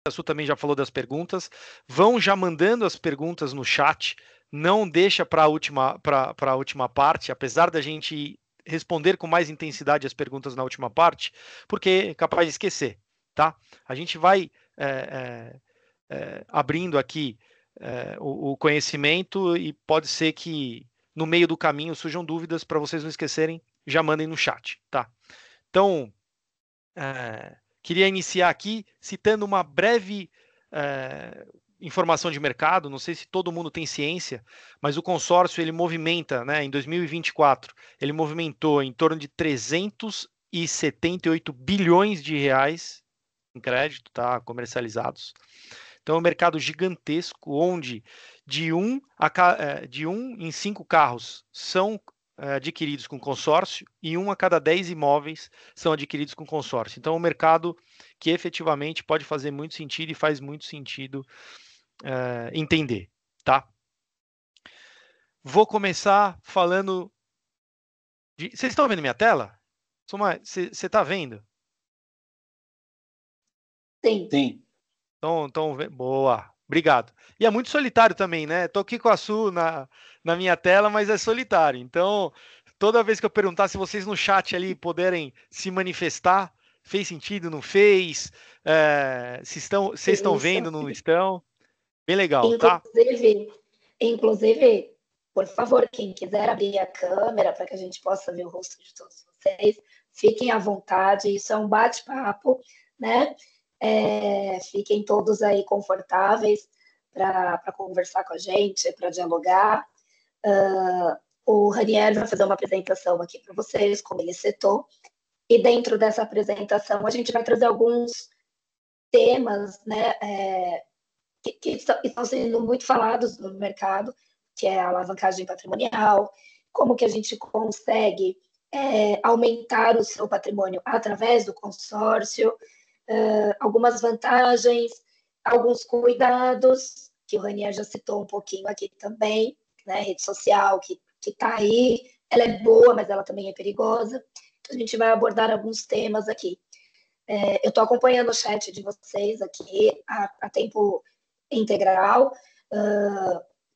a Su também já falou das perguntas. Vão já mandando as perguntas no chat. Não deixa para a última parte, apesar da gente responder com mais intensidade as perguntas na última parte, porque é capaz de esquecer, tá? A gente vai abrindo aqui o conhecimento e pode ser que no meio do caminho surjam dúvidas. Para vocês não esquecerem, já mandem no chat, tá? Então, queria iniciar aqui citando uma breve informação de mercado. Não sei se todo mundo tem ciência, mas o consórcio ele movimenta, né, em 2024, ele movimentou em torno de 378 bilhões de reais em crédito, tá, comercializados. Então é um mercado gigantesco, onde de um em 5 carros são adquiridos com consórcio e 1 a cada 10 imóveis são adquiridos com consórcio. Então é um mercado que efetivamente pode fazer muito sentido e faz muito sentido entender, tá? Vou começar falando de... Vocês estão vendo minha tela? Você está vendo? Sim. Sim. Então, boa, obrigado. E é muito solitário também, né? Estou aqui com a Su na minha tela, mas é solitário. Então, toda vez que eu perguntar, se vocês no chat ali puderem se manifestar, fez sentido, não fez? Vocês estão vendo, não estão? Bem legal, tá? Inclusive, por favor, quem quiser abrir a câmera para que a gente possa ver o rosto de todos vocês, fiquem à vontade. Isso é um bate-papo, né? Fiquem todos aí confortáveis para conversar com a gente, para dialogar. O Ranieri vai fazer uma apresentação aqui para vocês, como ele citou, e dentro dessa apresentação a gente vai trazer alguns temas, né, que estão sendo muito falados no mercado, que é a alavancagem patrimonial, como que a gente consegue aumentar o seu patrimônio através do consórcio, algumas vantagens, alguns cuidados, que o Ranier já citou um pouquinho aqui também, né? Rede social que está aí, ela é boa, mas ela também é perigosa. Então, a gente vai abordar alguns temas aqui. Eu estou acompanhando o chat de vocês aqui a tempo integral,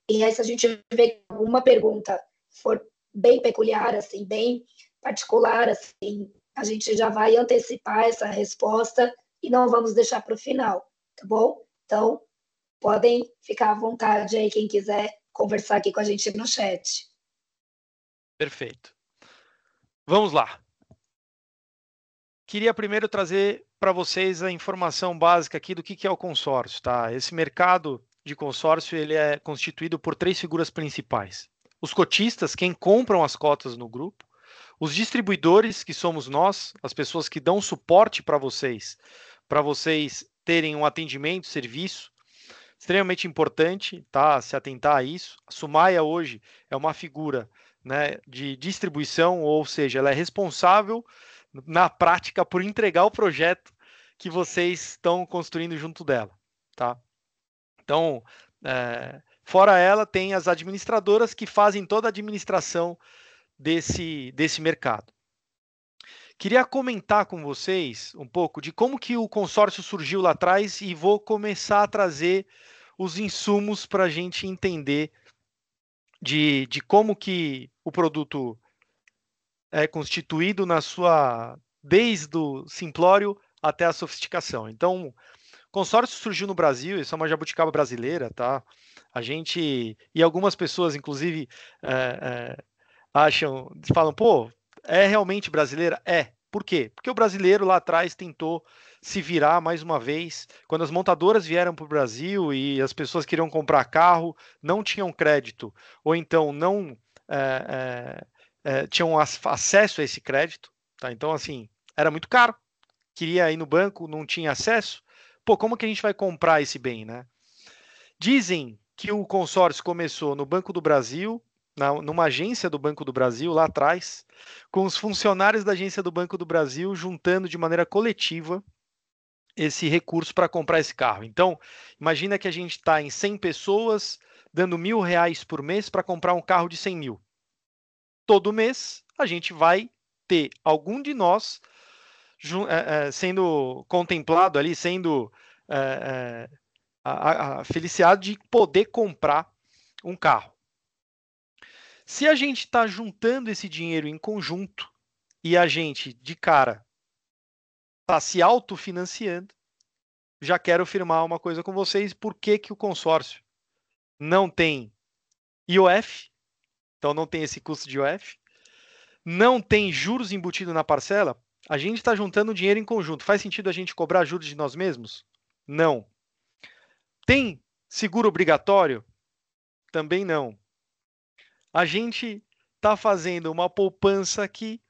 e aí se a gente vê alguma pergunta for bem peculiar, assim, bem particular, assim, a gente já vai antecipar essa resposta e não vamos deixar para o final, tá bom? Então, podem ficar à vontade aí, quem quiser conversar aqui com a gente no chat. Perfeito. Vamos lá. Queria primeiro trazer para vocês a informação básica aqui do que é o consórcio, tá? Esse mercado de consórcio ele é constituído por 3 figuras principais. Os cotistas, quem compram as cotas no grupo, os distribuidores, que somos nós, as pessoas que dão suporte para vocês terem um atendimento, serviço, extremamente importante, tá? Se atentar a isso. A Sumaia hoje é uma figura, né, de distribuição, ou seja, ela é responsável na prática por entregar o projeto que vocês estão construindo junto dela, tá? Então, fora ela, tem as administradoras que fazem toda a administração desse mercado. Queria comentar com vocês um pouco de como que o consórcio surgiu lá atrás e vou começar a trazer os insumos para a gente entender de como que o produto é constituído desde o simplório até a sofisticação. Então, o consórcio surgiu no Brasil, isso é uma jabuticaba brasileira, tá? E algumas pessoas, inclusive, falam, pô, é realmente brasileira? É. Por quê? Porque o brasileiro lá atrás tentou se virar mais uma vez. Quando as montadoras vieram para o Brasil e as pessoas queriam comprar carro, não tinham crédito, ou então não tinham acesso a esse crédito. Tá? Então, assim, era muito caro. Queria ir no banco, não tinha acesso. Pô, como que a gente vai comprar esse bem, né? Dizem que o consórcio começou no Banco do Brasil, numa agência do Banco do Brasil, lá atrás, com os funcionários da agência do Banco do Brasil juntando de maneira coletiva esse recurso para comprar esse carro. Então, imagina que a gente está em 100 pessoas dando R$ 1.000 por mês para comprar um carro de 100 mil. Todo mês, a gente vai ter algum de nós sendo contemplado ali, sendo a felicidade de poder comprar um carro. Se a gente está juntando esse dinheiro em conjunto e a gente, de cara, está se autofinanciando, já quero afirmar uma coisa com vocês: por que que o consórcio não tem IOF, então não tem esse custo de IOF, não tem juros embutidos na parcela? A gente está juntando dinheiro em conjunto. Faz sentido a gente cobrar juros de nós mesmos? Não. Tem seguro obrigatório? Também não. A gente está fazendo uma poupança aqui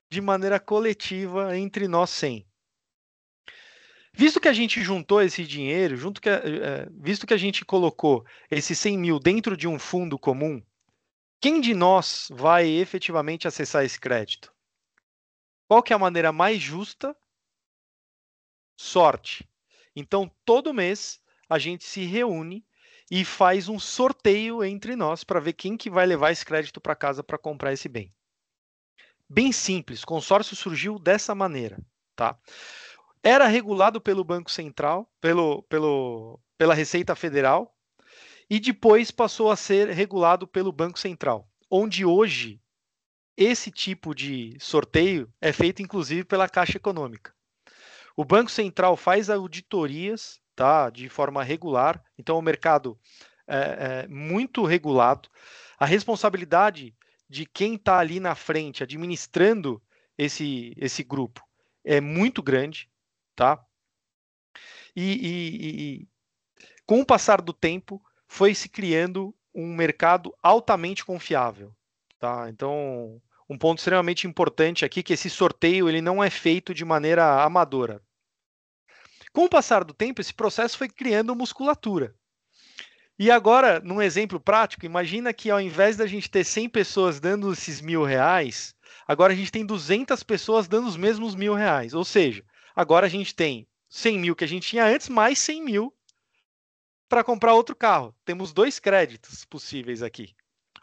de maneira coletiva entre nós 100. Visto que a gente juntou esse dinheiro, visto que a gente colocou esses 100 mil dentro de um fundo comum, quem de nós vai efetivamente acessar esse crédito? Qual que é a maneira mais justa? Sorte. Então, todo mês, a gente se reúne e faz um sorteio entre nós para ver quem que vai levar esse crédito para casa para comprar esse bem. Bem simples, consórcio surgiu dessa maneira, tá? Era regulado pelo Banco Central, pela Receita Federal, e depois passou a ser regulado pelo Banco Central, onde hoje esse tipo de sorteio é feito inclusive pela Caixa Econômica. O Banco Central faz auditorias, tá, de forma regular, então o mercado é muito regulado. A responsabilidade de quem está ali na frente administrando esse grupo é muito grande, tá? E com o passar do tempo, foi se criando um mercado altamente confiável, tá? Então, um ponto extremamente importante aqui é que esse sorteio ele não é feito de maneira amadora. Com o passar do tempo, esse processo foi criando musculatura. E agora, num exemplo prático, imagina que ao invés da gente ter 100 pessoas dando esses R$ 1.000, agora a gente tem 200 pessoas dando os mesmos R$ 1.000. Ou seja, agora a gente tem 100 mil que a gente tinha antes, mais 100 mil para comprar outro carro. Temos 2 créditos possíveis aqui.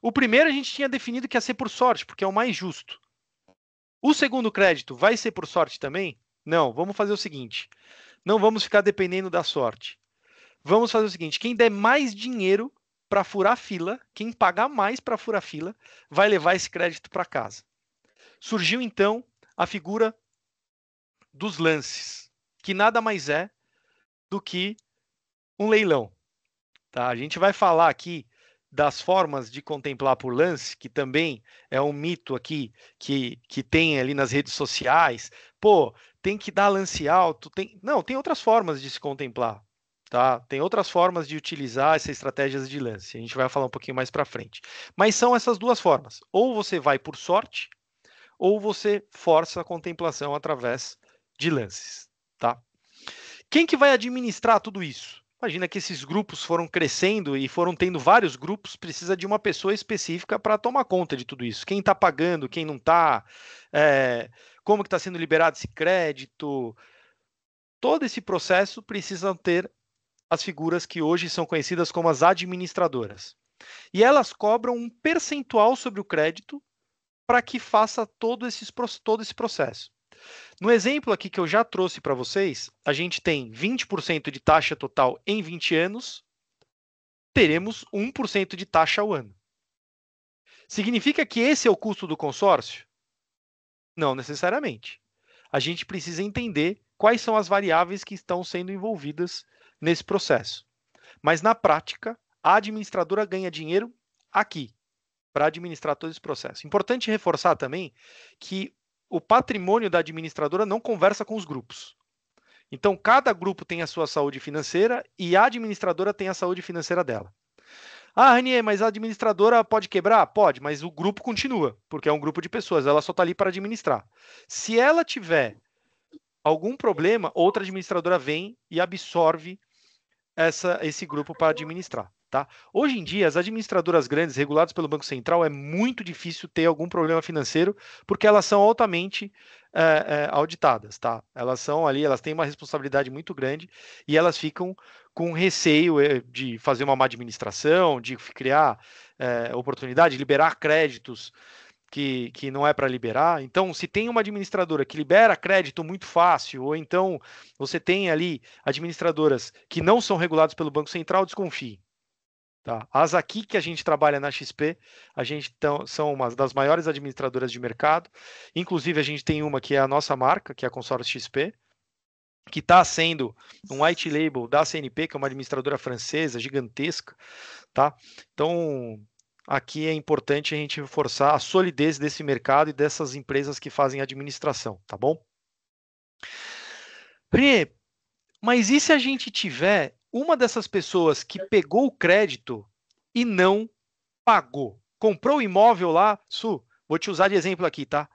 O primeiro a gente tinha definido que ia ser por sorte, porque é o mais justo. O segundo crédito vai ser por sorte também? Não, vamos fazer o seguinte. Não vamos ficar dependendo da sorte. Vamos fazer o seguinte: quem der mais dinheiro para furar fila, quem pagar mais para furar fila, vai levar esse crédito para casa. Surgiu então a figura dos lances, que nada mais é do que um leilão. Tá? A gente vai falar aqui das formas de contemplar por lance, que também é um mito aqui que tem ali nas redes sociais. Pô, tem que dar lance alto. Não, tem outras formas de se contemplar. Tá? Tem outras formas de utilizar essas estratégias de lance. A gente vai falar um pouquinho mais para frente. Mas são essas duas formas. Ou você vai por sorte, ou você força a contemplação através de lances. Tá? Quem que vai administrar tudo isso? Imagina que esses grupos foram crescendo e foram tendo vários grupos, precisa de uma pessoa específica para tomar conta de tudo isso. Quem está pagando, quem não está, como que está sendo liberado esse crédito. Todo esse processo precisa ter as figuras que hoje são conhecidas como as administradoras. E elas cobram um percentual sobre o crédito para que faça todo esse processo. No exemplo aqui que eu já trouxe para vocês, a gente tem 20% de taxa total em 20 anos, teremos 1% de taxa ao ano. Significa que esse é o custo do consórcio? Não necessariamente. A gente precisa entender quais são as variáveis que estão sendo envolvidas nesse processo. Mas, na prática, a administradora ganha dinheiro aqui, para administrar todo esse processo. Importante reforçar também que o patrimônio da administradora não conversa com os grupos. Então, cada grupo tem a sua saúde financeira e a administradora tem a saúde financeira dela. Ah, Ranier, mas a administradora pode quebrar? Pode, mas o grupo continua, porque é um grupo de pessoas, ela só está ali para administrar. Se ela tiver algum problema, outra administradora vem e absorve esse grupo para administrar. Tá? Hoje em dia, as administradoras grandes, reguladas pelo Banco Central, é muito difícil ter algum problema financeiro, porque elas são altamente auditadas. Tá? Elas são ali, elas têm uma responsabilidade muito grande e elas ficam com receio de fazer uma má administração, de criar oportunidade, liberar créditos que não é para liberar. Então, se tem uma administradora que libera crédito muito fácil, ou então você tem ali administradoras que não são reguladas pelo Banco Central, desconfie. Tá? As aqui que a gente trabalha na XP, a gente são uma das maiores administradoras de mercado. Inclusive, a gente tem uma que é a nossa marca, que é a Consórcio XP, que está sendo um white label da CNP, que é uma administradora francesa gigantesca. Tá? Então, aqui é importante a gente reforçar a solidez desse mercado e dessas empresas que fazem administração, tá bom? Pri, mas e se a gente tiver uma dessas pessoas que pegou o crédito e não pagou? Comprou o imóvel lá, Su, vou te usar de exemplo aqui, tá?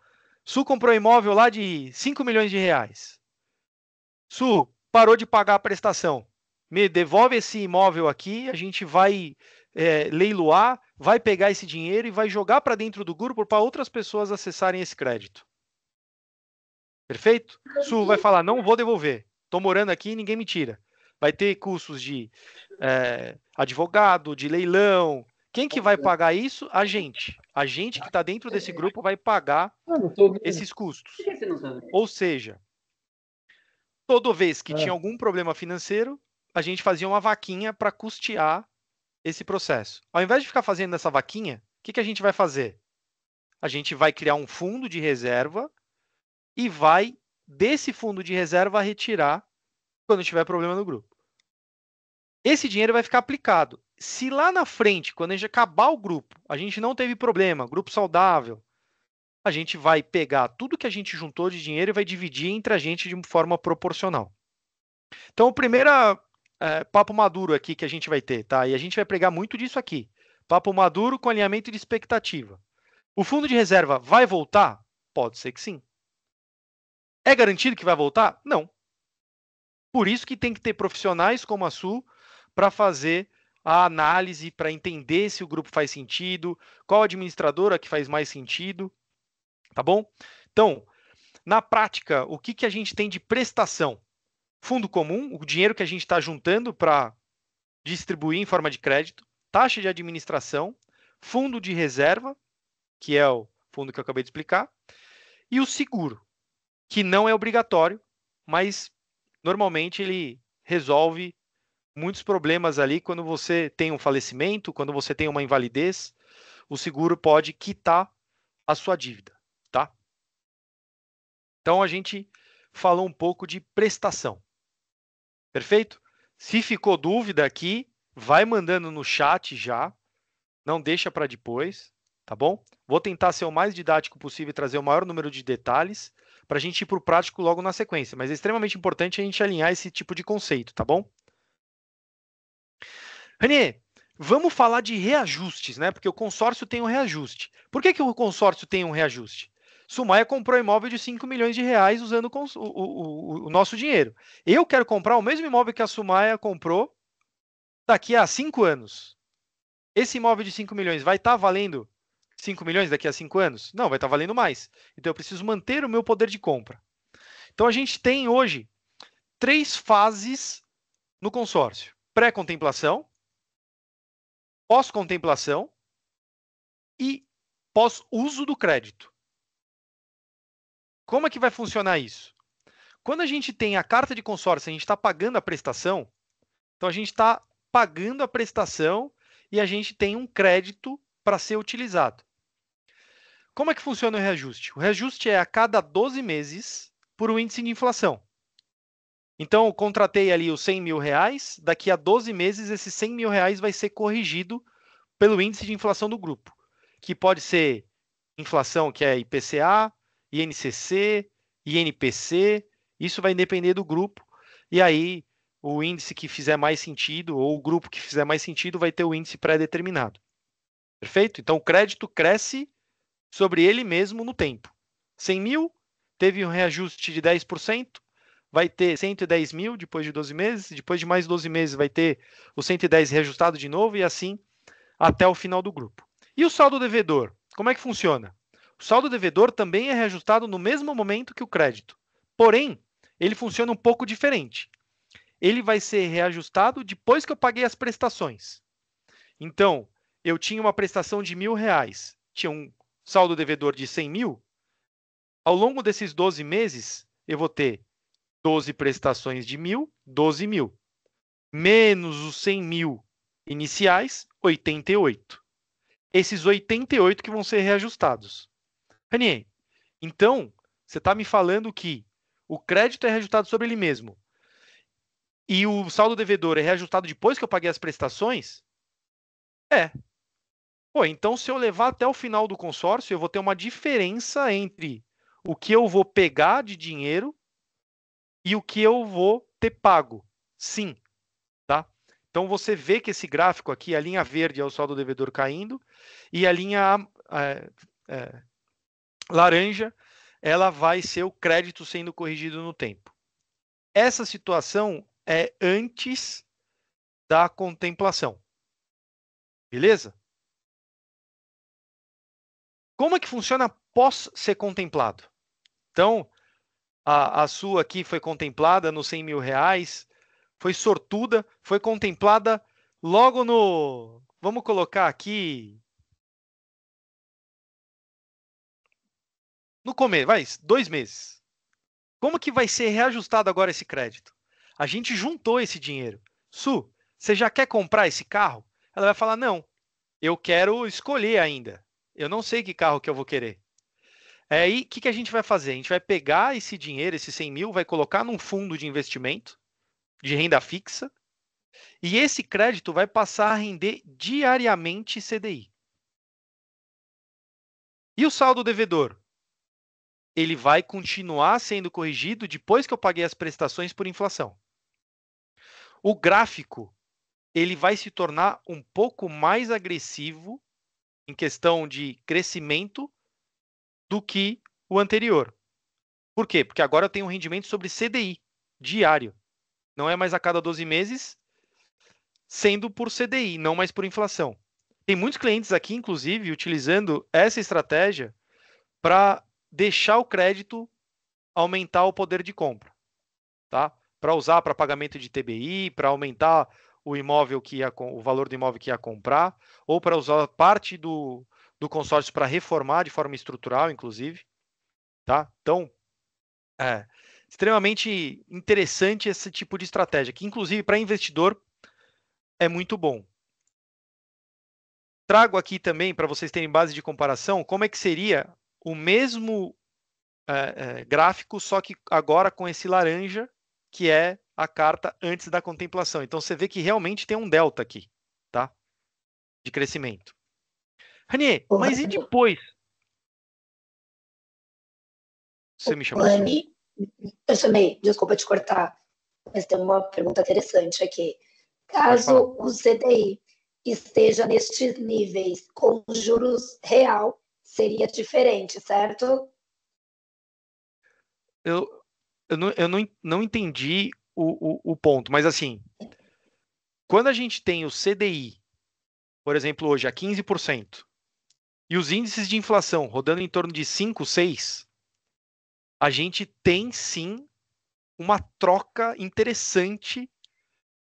Su comprou imóvel lá de 5 milhões de reais. Su, parou de pagar a prestação. Me devolve esse imóvel aqui, a gente vai leiloar, vai pegar esse dinheiro e vai jogar para dentro do grupo para outras pessoas acessarem esse crédito. Perfeito? Su vai falar, não vou devolver. Estou morando aqui e ninguém me tira. Vai ter custos de advogado, de leilão. Quem que vai pagar isso? A gente. A gente que está dentro desse grupo vai pagar esses custos. Ou seja, toda vez que tinha algum problema financeiro, a gente fazia uma vaquinha para custear esse processo. Ao invés de ficar fazendo essa vaquinha, o que a gente vai fazer? A gente vai criar um fundo de reserva e vai, desse fundo de reserva, retirar quando tiver problema no grupo. Esse dinheiro vai ficar aplicado. Se lá na frente, quando a gente acabar o grupo, a gente não teve problema, grupo saudável, a gente vai pegar tudo que a gente juntou de dinheiro e vai dividir entre a gente de forma proporcional. Então, o primeiro papo maduro aqui que a gente vai ter, tá? E a gente vai pregar muito disso aqui. Papo maduro com alinhamento de expectativa. O fundo de reserva vai voltar? Pode ser que sim. É garantido que vai voltar? Não. Por isso que tem que ter profissionais como a Su para fazer a análise, para entender se o grupo faz sentido, qual administradora que faz mais sentido, tá bom? Então, na prática, o que a gente tem de prestação? Fundo comum, o dinheiro que a gente está juntando para distribuir em forma de crédito, taxa de administração, fundo de reserva, que é o fundo que eu acabei de explicar, e o seguro, que não é obrigatório, mas normalmente ele resolve muitos problemas ali quando você tem um falecimento, quando você tem uma invalidez, o seguro pode quitar a sua dívida, tá? Então a gente falou um pouco de prestação. Perfeito? Se ficou dúvida aqui, vai mandando no chat já, não deixa para depois, tá bom? Vou tentar ser o mais didático possível e trazer o maior número de detalhes para a gente ir para o prático logo na sequência, mas é extremamente importante a gente alinhar esse tipo de conceito, tá bom? Renê, vamos falar de reajustes, né? Porque o consórcio tem um reajuste. Por que o consórcio tem um reajuste? Sumaia comprou imóvel de 5 milhões de reais usando o nosso dinheiro. Eu quero comprar o mesmo imóvel que a Sumaia comprou daqui a 5 anos. Esse imóvel de 5 milhões vai estar valendo 5 milhões daqui a 5 anos? Não, vai estar valendo mais. Então eu preciso manter o meu poder de compra. Então a gente tem hoje 3 fases no consórcio: pré-contemplação, pós-contemplação e pós-uso do crédito. Como é que vai funcionar isso? Quando a gente tem a carta de consórcio, a gente está pagando a prestação, então a gente está pagando a prestação e a gente tem um crédito para ser utilizado. Como é que funciona o reajuste? O reajuste é a cada 12 meses por um índice de inflação. Então, eu contratei ali os 100 mil reais, daqui a 12 meses esses 100 mil reais vai ser corrigido pelo índice de inflação do grupo, que pode ser inflação, que é IPCA, INCC, INPC, isso vai depender do grupo, e aí o índice que fizer mais sentido, ou o grupo que fizer mais sentido, vai ter o índice pré-determinado. Perfeito? Então, o crédito cresce sobre ele mesmo no tempo. 100 mil, teve um reajuste de 10%, vai ter 110 mil depois de 12 meses, depois de mais 12 meses vai ter o 110 reajustado de novo, e assim até o final do grupo. E o saldo devedor? Como é que funciona? O saldo devedor também é reajustado no mesmo momento que o crédito. Porém, ele funciona um pouco diferente. Ele vai ser reajustado depois que eu paguei as prestações. Então, eu tinha uma prestação de R$ 1.000, tinham saldo devedor de 100 mil, ao longo desses 12 meses, eu vou ter 12 prestações de 1.000, 12 mil. Menos os 100 mil iniciais, 88. Esses 88 que vão ser reajustados. Ranier, então, você está me falando que o crédito é reajustado sobre ele mesmo e o saldo devedor é reajustado depois que eu paguei as prestações? É. Pô, então se eu levar até o final do consórcio, eu vou ter uma diferença entre o que eu vou pegar de dinheiro e o que eu vou ter pago. Sim, tá? Então você vê que esse gráfico aqui, a linha verde é o saldo devedor caindo e a linha laranja, ela vai ser o crédito sendo corrigido no tempo. Essa situação é antes da contemplação. Beleza? Como é que funciona após ser contemplado? Então, a sua aqui foi contemplada nos 100 mil reais, foi sortuda, foi contemplada logo no... Vamos colocar aqui... No começo, vai, 2 meses. Como que vai ser reajustado agora esse crédito? A gente juntou esse dinheiro. Su, você já quer comprar esse carro? Ela vai falar, não, eu quero escolher ainda. Eu não sei que carro que eu vou querer. Aí, o que a gente vai fazer? A gente vai pegar esse dinheiro, esses 100 mil, vai colocar num fundo de investimento de renda fixa e esse crédito vai passar a render diariamente CDI. E o saldo devedor? Ele vai continuar sendo corrigido depois que eu paguei as prestações por inflação. O gráfico, ele vai se tornar um pouco mais agressivo em questão de crescimento do que o anterior. Por quê? Porque agora eu tenho um rendimento sobre CDI diário. Não é mais a cada 12 meses, sendo por CDI, não mais por inflação. Tem muitos clientes aqui, inclusive, utilizando essa estratégia para deixar o crédito aumentar o poder de compra, tá? Para usar para pagamento de TBI, para aumentar o imóvel o valor do imóvel que ia comprar, ou para usar parte do consórcio para reformar de forma estrutural, inclusive, tá? Então, é extremamente interessante esse tipo de estratégia, que inclusive para investidor é muito bom. Trago aqui também, para vocês terem base de comparação, como é que seria o mesmo gráfico, só que agora com esse laranja, que é a carta antes da contemplação. Então, você vê que realmente tem um delta aqui, tá? De crescimento. Ranier, Ô, mas e Rani, depois? Você me chamou, Su? Rani, eu chamei, desculpa te cortar, mas tem uma pergunta interessante aqui. Pode falar. Caso o CDI esteja nestes níveis com juros real, seria diferente, certo? Eu, eu não entendi o ponto, mas assim, quando a gente tem o CDI, por exemplo, hoje a 15%, e os índices de inflação rodando em torno de 5, 6, a gente tem sim uma troca interessante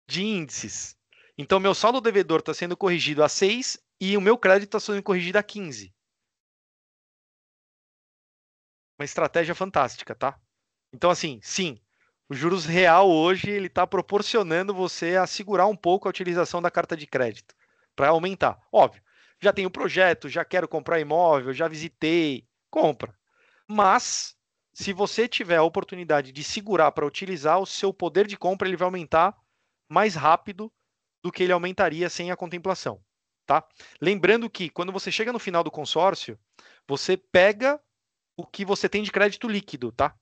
de índices. Então, meu saldo devedor está sendo corrigido a 6 e o meu crédito está sendo corrigido a 15. Uma estratégia fantástica, tá? Então, assim, sim, o juros real hoje ele está proporcionando você a segurar um pouco a utilização da carta de crédito para aumentar. Óbvio, já tenho projeto, já quero comprar imóvel, já visitei, compra. Mas se você tiver a oportunidade de segurar para utilizar, o seu poder de compra ele vai aumentar mais rápido do que ele aumentaria sem a contemplação, tá? Lembrando que quando você chega no final do consórcio, você pega o que você tem de crédito líquido, tá?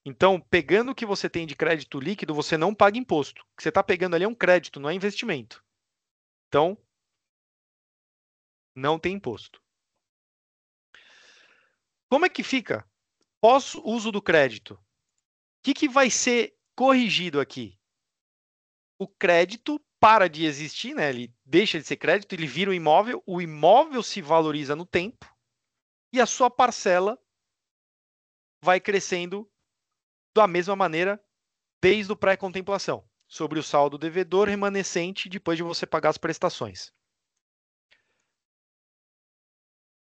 Então, pegando o que você tem de crédito líquido, você não paga imposto. O que você está pegando ali é um crédito, não é investimento. Então, não tem imposto. Como é que fica pós uso do crédito? O que vai ser corrigido aqui? O crédito para de existir, né? Ele deixa de ser crédito, ele vira um imóvel, o imóvel se valoriza no tempo e a sua parcela vai crescendo da mesma maneira desde o pré-contemplação, sobre o saldo devedor remanescente depois de você pagar as prestações.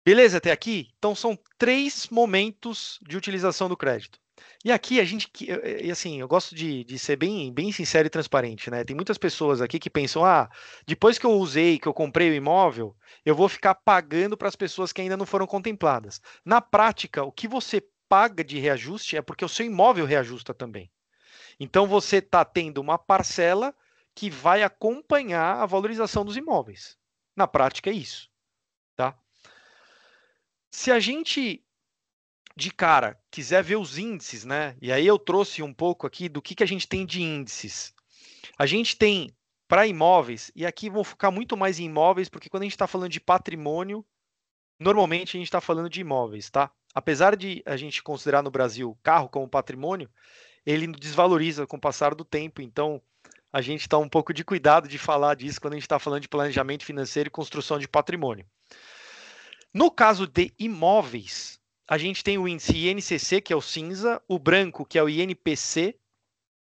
Beleza até aqui? Então são 3 momentos de utilização do crédito. E aqui a gente, e assim, eu gosto de ser bem sincero e transparente, né? Tem muitas pessoas aqui que pensam, depois que eu usei, que eu comprei o imóvel, eu vou ficar pagando para as pessoas que ainda não foram contempladas. Na prática, o que você paga de reajuste é porque o seu imóvel reajusta também. Então você está tendo uma parcela que vai acompanhar a valorização dos imóveis. Na prática é isso, tá? Se a gente de cara quiser ver os índices, né? E aí eu trouxe um pouco aqui do que a gente tem de índices. A gente tem para imóveis, e aqui vou focar muito mais em imóveis, porque quando a gente está falando de patrimônio, normalmente a gente está falando de imóveis, tá? Apesar de a gente considerar no Brasil carro como patrimônio, ele desvaloriza com o passar do tempo, então a gente está um pouco de cuidado de falar disso quando a gente está falando de planejamento financeiro e construção de patrimônio. No caso de imóveis, a gente tem o índice INCC, que é o cinza, o branco, que é o INPC,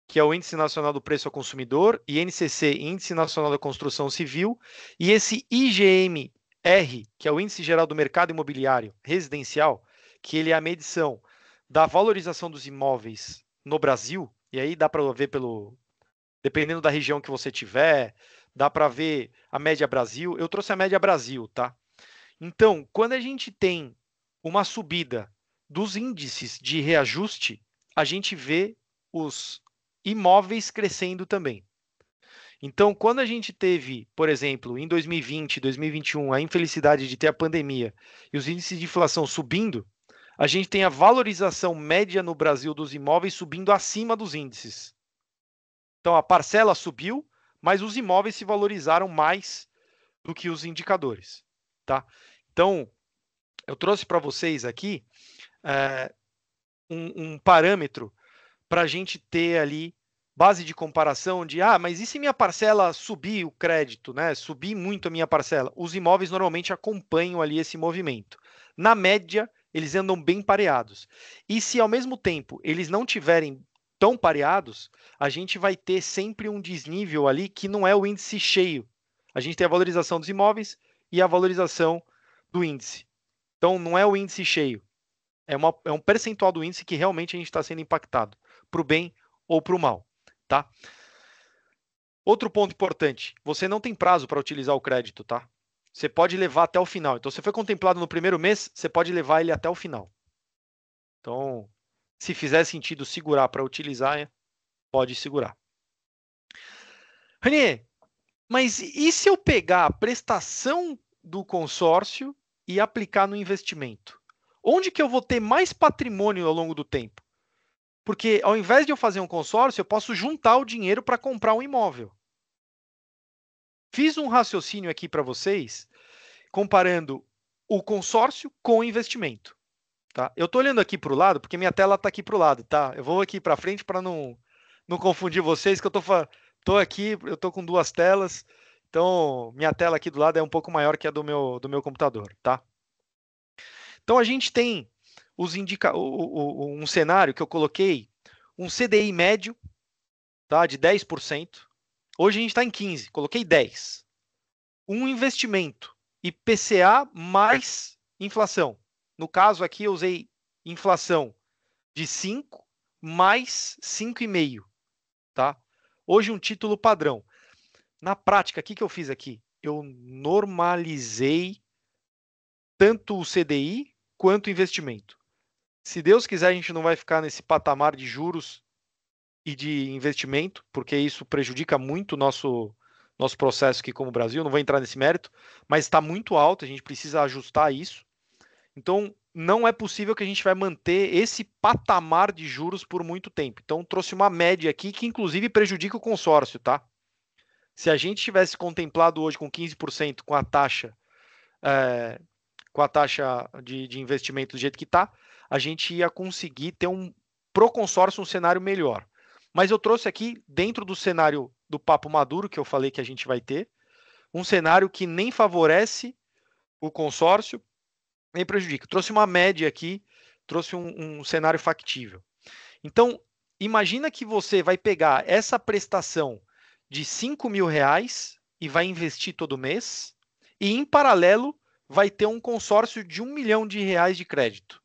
que é o Índice Nacional do Preço ao Consumidor, INCC, Índice Nacional da Construção Civil, e esse IGM-R, que é o Índice Geral do Mercado Imobiliário Residencial, que ele é a medição da valorização dos imóveis no Brasil, e aí dá para ver dependendo da região que você tiver, dá para ver a média Brasil. Eu trouxe a média Brasil, tá? Então, quando a gente tem uma subida dos índices de reajuste, a gente vê os imóveis crescendo também. Então, quando a gente teve, por exemplo, em 2020, 2021, a infelicidade de ter a pandemia e os índices de inflação subindo, a gente tem a valorização média no Brasil dos imóveis subindo acima dos índices. Então, a parcela subiu, mas os imóveis se valorizaram mais do que os indicadores, tá? Então, eu trouxe para vocês aqui um parâmetro para a gente ter ali base de comparação de, mas e se minha parcela subir o crédito, né? Subir muito a minha parcela? Os imóveis normalmente acompanham ali esse movimento. Na média, eles andam bem pareados. E se ao mesmo tempo eles não tiverem tão pareados, a gente vai ter sempre um desnível ali que não é o índice cheio. A gente tem a valorização dos imóveis e a valorização do índice. Então, não é o índice cheio. É um percentual do índice que realmente a gente está sendo impactado, para o bem ou para o mal. Tá? Outro ponto importante, você não tem prazo para utilizar o crédito, tá? Você pode levar até o final. Então, se foi contemplado no primeiro mês, você pode levar ele até o final. Então, se fizer sentido segurar para utilizar, pode segurar. Renier, mas e se eu pegar a prestação do consórcio e aplicar no investimento? Onde que eu vou ter mais patrimônio ao longo do tempo? Porque ao invés de eu fazer um consórcio, eu posso juntar o dinheiro para comprar um imóvel. Fiz um raciocínio aqui para vocês, comparando o consórcio com o investimento. Tá? Eu estou olhando aqui para o lado, porque minha tela está aqui para o lado. Tá? Eu vou aqui para frente para não confundir vocês, que tô aqui, eu estou com 2 telas, então minha tela aqui do lado é um pouco maior que a do meu computador. Tá? Então a gente tem um cenário que eu coloquei, um CDI médio, tá, de 10%. Hoje a gente está em 15%, coloquei 10%. Um investimento, IPCA mais inflação. No caso aqui eu usei inflação de 5 mais 5,5%. Tá? Hoje um título padrão. Na prática, o que eu fiz aqui? Eu normalizei tanto o CDI quanto o investimento. Se Deus quiser, a gente não vai ficar nesse patamar de juros e de investimento, porque isso prejudica muito o nosso processo aqui como Brasil. Não vou entrar nesse mérito, mas está muito alto, a gente precisa ajustar isso. Então, não é possível que a gente vai manter esse patamar de juros por muito tempo. Então, trouxe uma média aqui que, inclusive, prejudica o consórcio, tá? Se a gente tivesse contemplado hoje com 15% com a taxa de investimento do jeito que está, a gente ia conseguir ter pro consórcio um cenário melhor. Mas eu trouxe aqui, dentro do cenário do papo maduro, que eu falei que a gente vai ter, um cenário que nem favorece o consórcio, nem prejudica. Trouxe uma média aqui, trouxe um cenário factível. Então, imagina que você vai pegar essa prestação de R$ 5.000 e vai investir todo mês, e em paralelo vai ter um consórcio de R$1 milhão de crédito.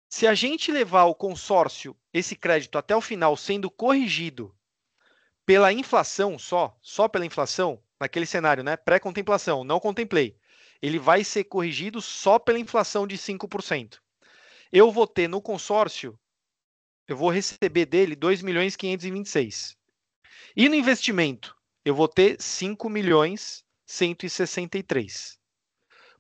Se a gente levar o consórcio, esse crédito até o final, sendo corrigido pela inflação só pela inflação, naquele cenário, né? Pré-contemplação, não contemplei. Ele vai ser corrigido só pela inflação de 5%. Eu vou ter no consórcio, eu vou receber dele 2.526.000. E no investimento, eu vou ter 5.163.000.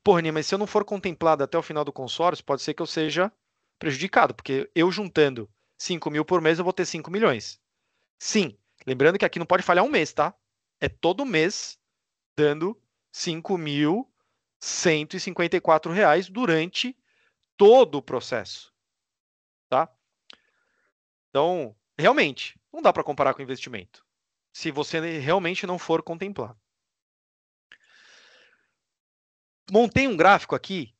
Porra, Ney, mas se eu não for contemplado até o final do consórcio, pode ser que eu seja prejudicado, porque eu juntando 5 mil por mês, eu vou ter 5 milhões. Sim, lembrando que aqui não pode falhar um mês, tá? É todo mês dando R$5.154 durante todo o processo, tá? Então, realmente, não dá para comparar com investimento, se você realmente não for contemplado. Montei um gráfico aqui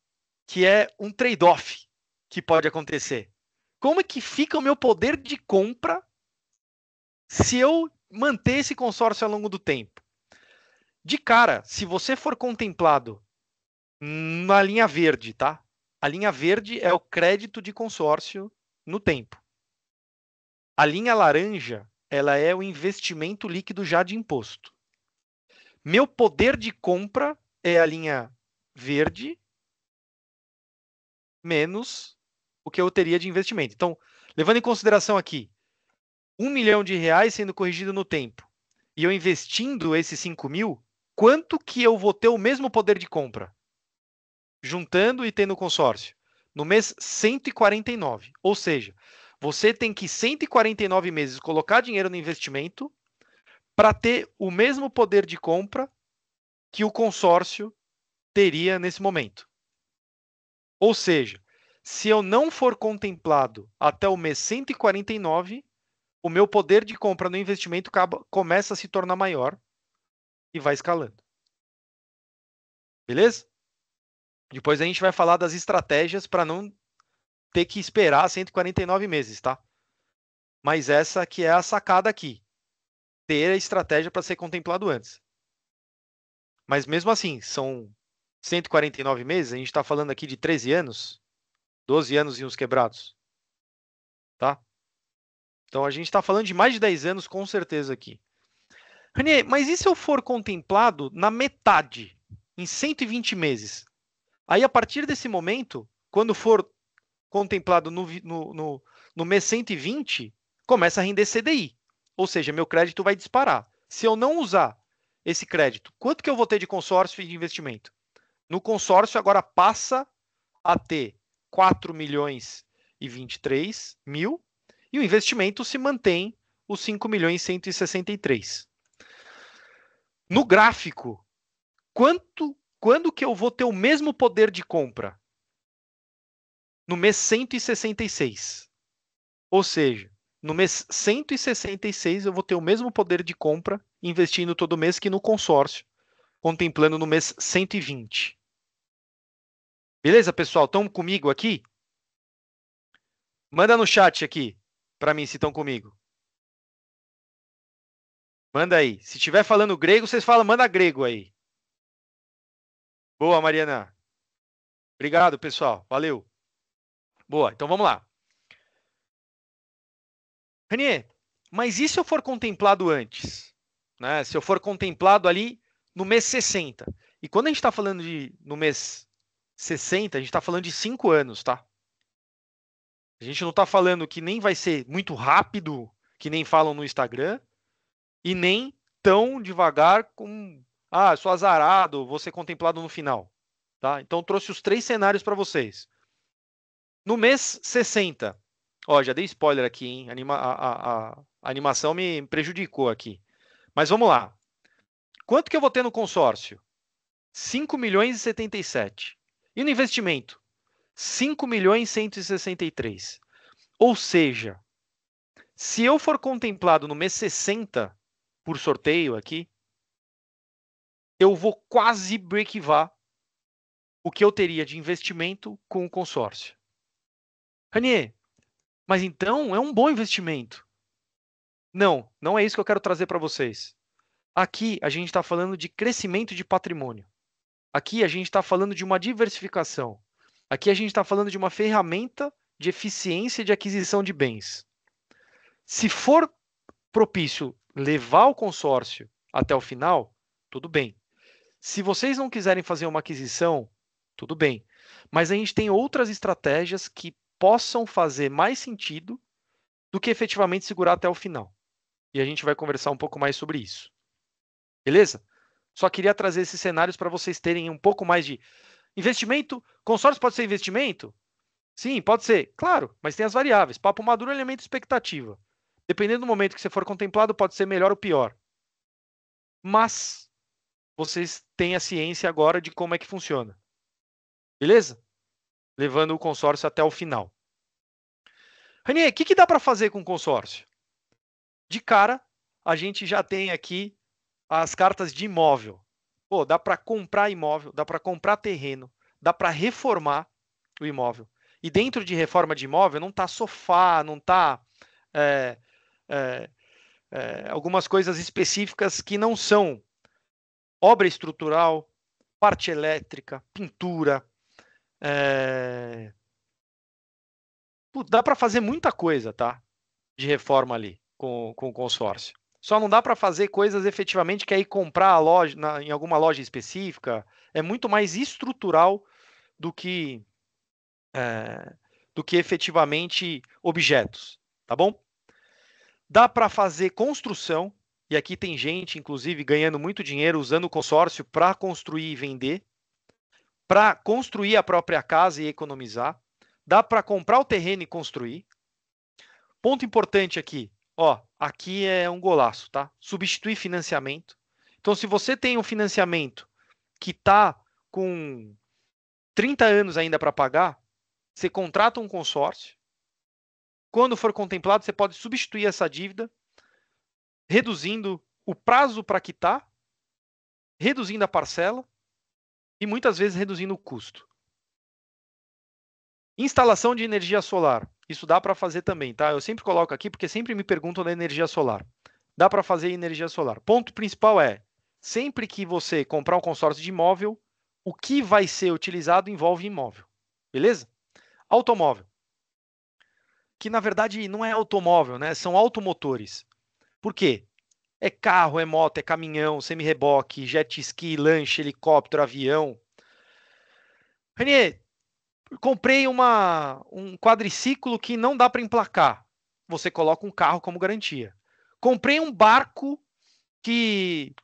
que é um trade-off que pode acontecer. Como é que fica o meu poder de compra se eu manter esse consórcio ao longo do tempo? De cara, se você for contemplado na linha verde, tá? A linha verde é o crédito de consórcio no tempo. A linha laranja, ela é o investimento líquido já de imposto. Meu poder de compra é a linha verde menos o que eu teria de investimento. Então, levando em consideração aqui, R$1 milhão sendo corrigido no tempo, e eu investindo esses 5 mil, quanto que eu vou ter o mesmo poder de compra? Juntando e tendo consórcio. No mês 149. Ou seja, você tem que 149 meses colocar dinheiro no investimento para ter o mesmo poder de compra que o consórcio teria nesse momento. Ou seja, se eu não for contemplado até o mês 149, o meu poder de compra no investimento começa a se tornar maior e vai escalando. Beleza? Depois a gente vai falar das estratégias para não ter que esperar 149 meses, tá? Mas essa que é a sacada aqui. Ter a estratégia para ser contemplado antes. Mas mesmo assim, são 149 meses, a gente está falando aqui de 13 anos, 12 anos e uns quebrados. Tá? Então a gente está falando de mais de 10 anos com certeza aqui. Renê, mas e se eu for contemplado na metade, em 120 meses? Aí a partir desse momento, quando for contemplado no mês 120, começa a render CDI. Ou seja, meu crédito vai disparar. Se eu não usar esse crédito, quanto que eu vou ter de consórcio e de investimento? No consórcio agora passa a ter 4.023.000 e o investimento se mantém os 5.163.000. No gráfico, quando que eu vou ter o mesmo poder de compra? No mês 166. Ou seja, no mês 166 eu vou ter o mesmo poder de compra investindo todo mês que no consórcio, contemplando no mês 120. Beleza, pessoal? Estão comigo aqui? Manda no chat aqui para mim se estão comigo. Manda aí. Se estiver falando grego, vocês falam, manda grego aí. Boa, Mariana. Obrigado, pessoal. Valeu. Boa, então vamos lá. Renier, mas e se eu for contemplado antes? Né? Se eu for contemplado ali no mês 60. E quando a gente está falando no mês 60, a gente está falando de 5 anos, tá? A gente não está falando que nem vai ser muito rápido, que nem falam no Instagram, e nem tão devagar com, sou azarado, vou ser contemplado no final. Tá? Então, trouxe os 3 cenários para vocês. No mês 60, já dei spoiler aqui, hein? A animação me prejudicou aqui. Mas vamos lá. Quanto que eu vou ter no consórcio? 5.077.000. E no investimento? 5.163.000. Ou seja, se eu for contemplado no mês 60 por sorteio aqui, eu vou quase break-even o que eu teria de investimento com o consórcio. Ranier, mas então é um bom investimento. Não, não é isso que eu quero trazer para vocês. Aqui a gente está falando de crescimento de patrimônio. Aqui a gente está falando de uma diversificação. Aqui a gente está falando de uma ferramenta de eficiência de aquisição de bens. Se for propício levar o consórcio até o final, tudo bem. Se vocês não quiserem fazer uma aquisição, tudo bem. Mas a gente tem outras estratégias que possam fazer mais sentido do que efetivamente segurar até o final. E a gente vai conversar um pouco mais sobre isso. Beleza? Só queria trazer esses cenários para vocês terem um pouco mais de investimento. Consórcio pode ser investimento? Sim, pode ser. Claro, mas tem as variáveis. Papo maduro é elemento expectativa. Dependendo do momento que você for contemplado, pode ser melhor ou pior. Mas vocês têm a ciência agora de como é que funciona. Beleza? Levando o consórcio até o final. Ranier, o que dá para fazer com o consórcio? De cara, a gente já tem aqui as cartas de imóvel. Pô, dá para comprar imóvel, dá para comprar terreno, dá para reformar o imóvel. E dentro de reforma de imóvel não está sofá, não está algumas coisas específicas que não são obra estrutural, parte elétrica, pintura. Dá para fazer muita coisa, tá? De reforma ali com o consórcio. Só não dá para fazer coisas efetivamente que é ir comprar a loja, em alguma loja específica. É muito mais estrutural do que, efetivamente objetos, tá bom? Dá para fazer construção, e aqui tem gente, inclusive, ganhando muito dinheiro usando o consórcio para construir e vender, para construir a própria casa e economizar. Dá para comprar o terreno e construir. Ponto importante aqui, ó, aqui é um golaço, tá? Substituir financiamento. Então, se você tem um financiamento que está com 30 anos ainda para pagar, você contrata um consórcio. Quando for contemplado, você pode substituir essa dívida, reduzindo o prazo para quitar, reduzindo a parcela e muitas vezes reduzindo o custo. Instalação de energia solar. Isso dá para fazer também, tá? Eu sempre coloco aqui porque sempre me perguntam da energia solar. Dá para fazer energia solar. Ponto principal é, sempre que você comprar um consórcio de imóvel, o que vai ser utilizado envolve imóvel. Beleza? Automóvel. Que na verdade não é automóvel, né? São automotores. Por quê? É carro, é moto, é caminhão, semi-reboque, jet ski, lanche, helicóptero, avião. Renier, comprei um quadriciclo que não dá para emplacar. Você coloca um carro como garantia. Comprei um barco que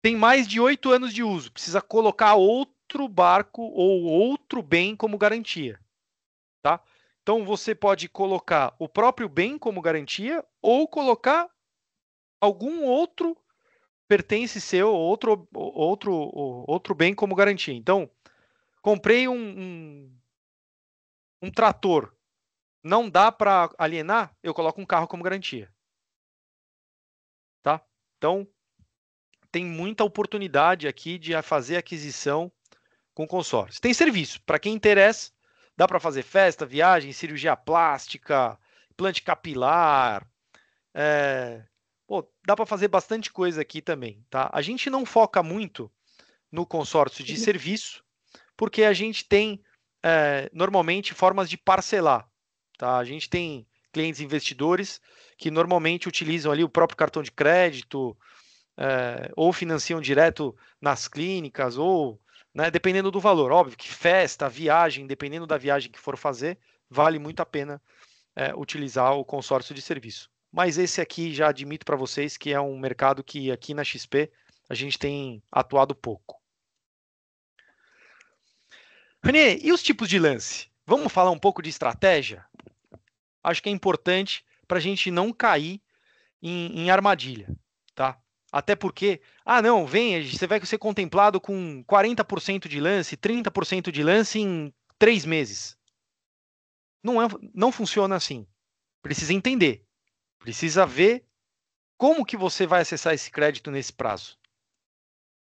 tem mais de 8 anos de uso. Precisa colocar outro barco ou outro bem como garantia. Tá? Então você pode colocar o próprio bem como garantia ou colocar algum outro pertence seu, outro bem como garantia. Então, comprei um trator, não dá para alienar, eu coloco um carro como garantia. Tá? Então, tem muita oportunidade aqui de fazer aquisição com consórcio. Tem serviço, para quem interessa, dá para fazer festa, viagem, cirurgia plástica, implante capilar, dá para fazer bastante coisa aqui também. Tá? A gente não foca muito no consórcio de serviço, porque a gente tem normalmente formas de parcelar. Tá? A gente tem clientes investidores que normalmente utilizam ali o próprio cartão de crédito, ou financiam direto nas clínicas, ou dependendo do valor. Óbvio que festa, viagem, dependendo da viagem que for fazer, vale muito a pena utilizar o consórcio de serviço. Mas esse aqui já admito para vocês que é um mercado que aqui na XP a gente tem atuado pouco. Renê, e os tipos de lance? Vamos falar um pouco de estratégia? Acho que é importante para a gente não cair em armadilha, tá? Até porque, não, você vai ser contemplado com 40% de lance, 30% de lance em 3 meses. Não funciona assim. Precisa entender. Precisa ver como que você vai acessar esse crédito nesse prazo.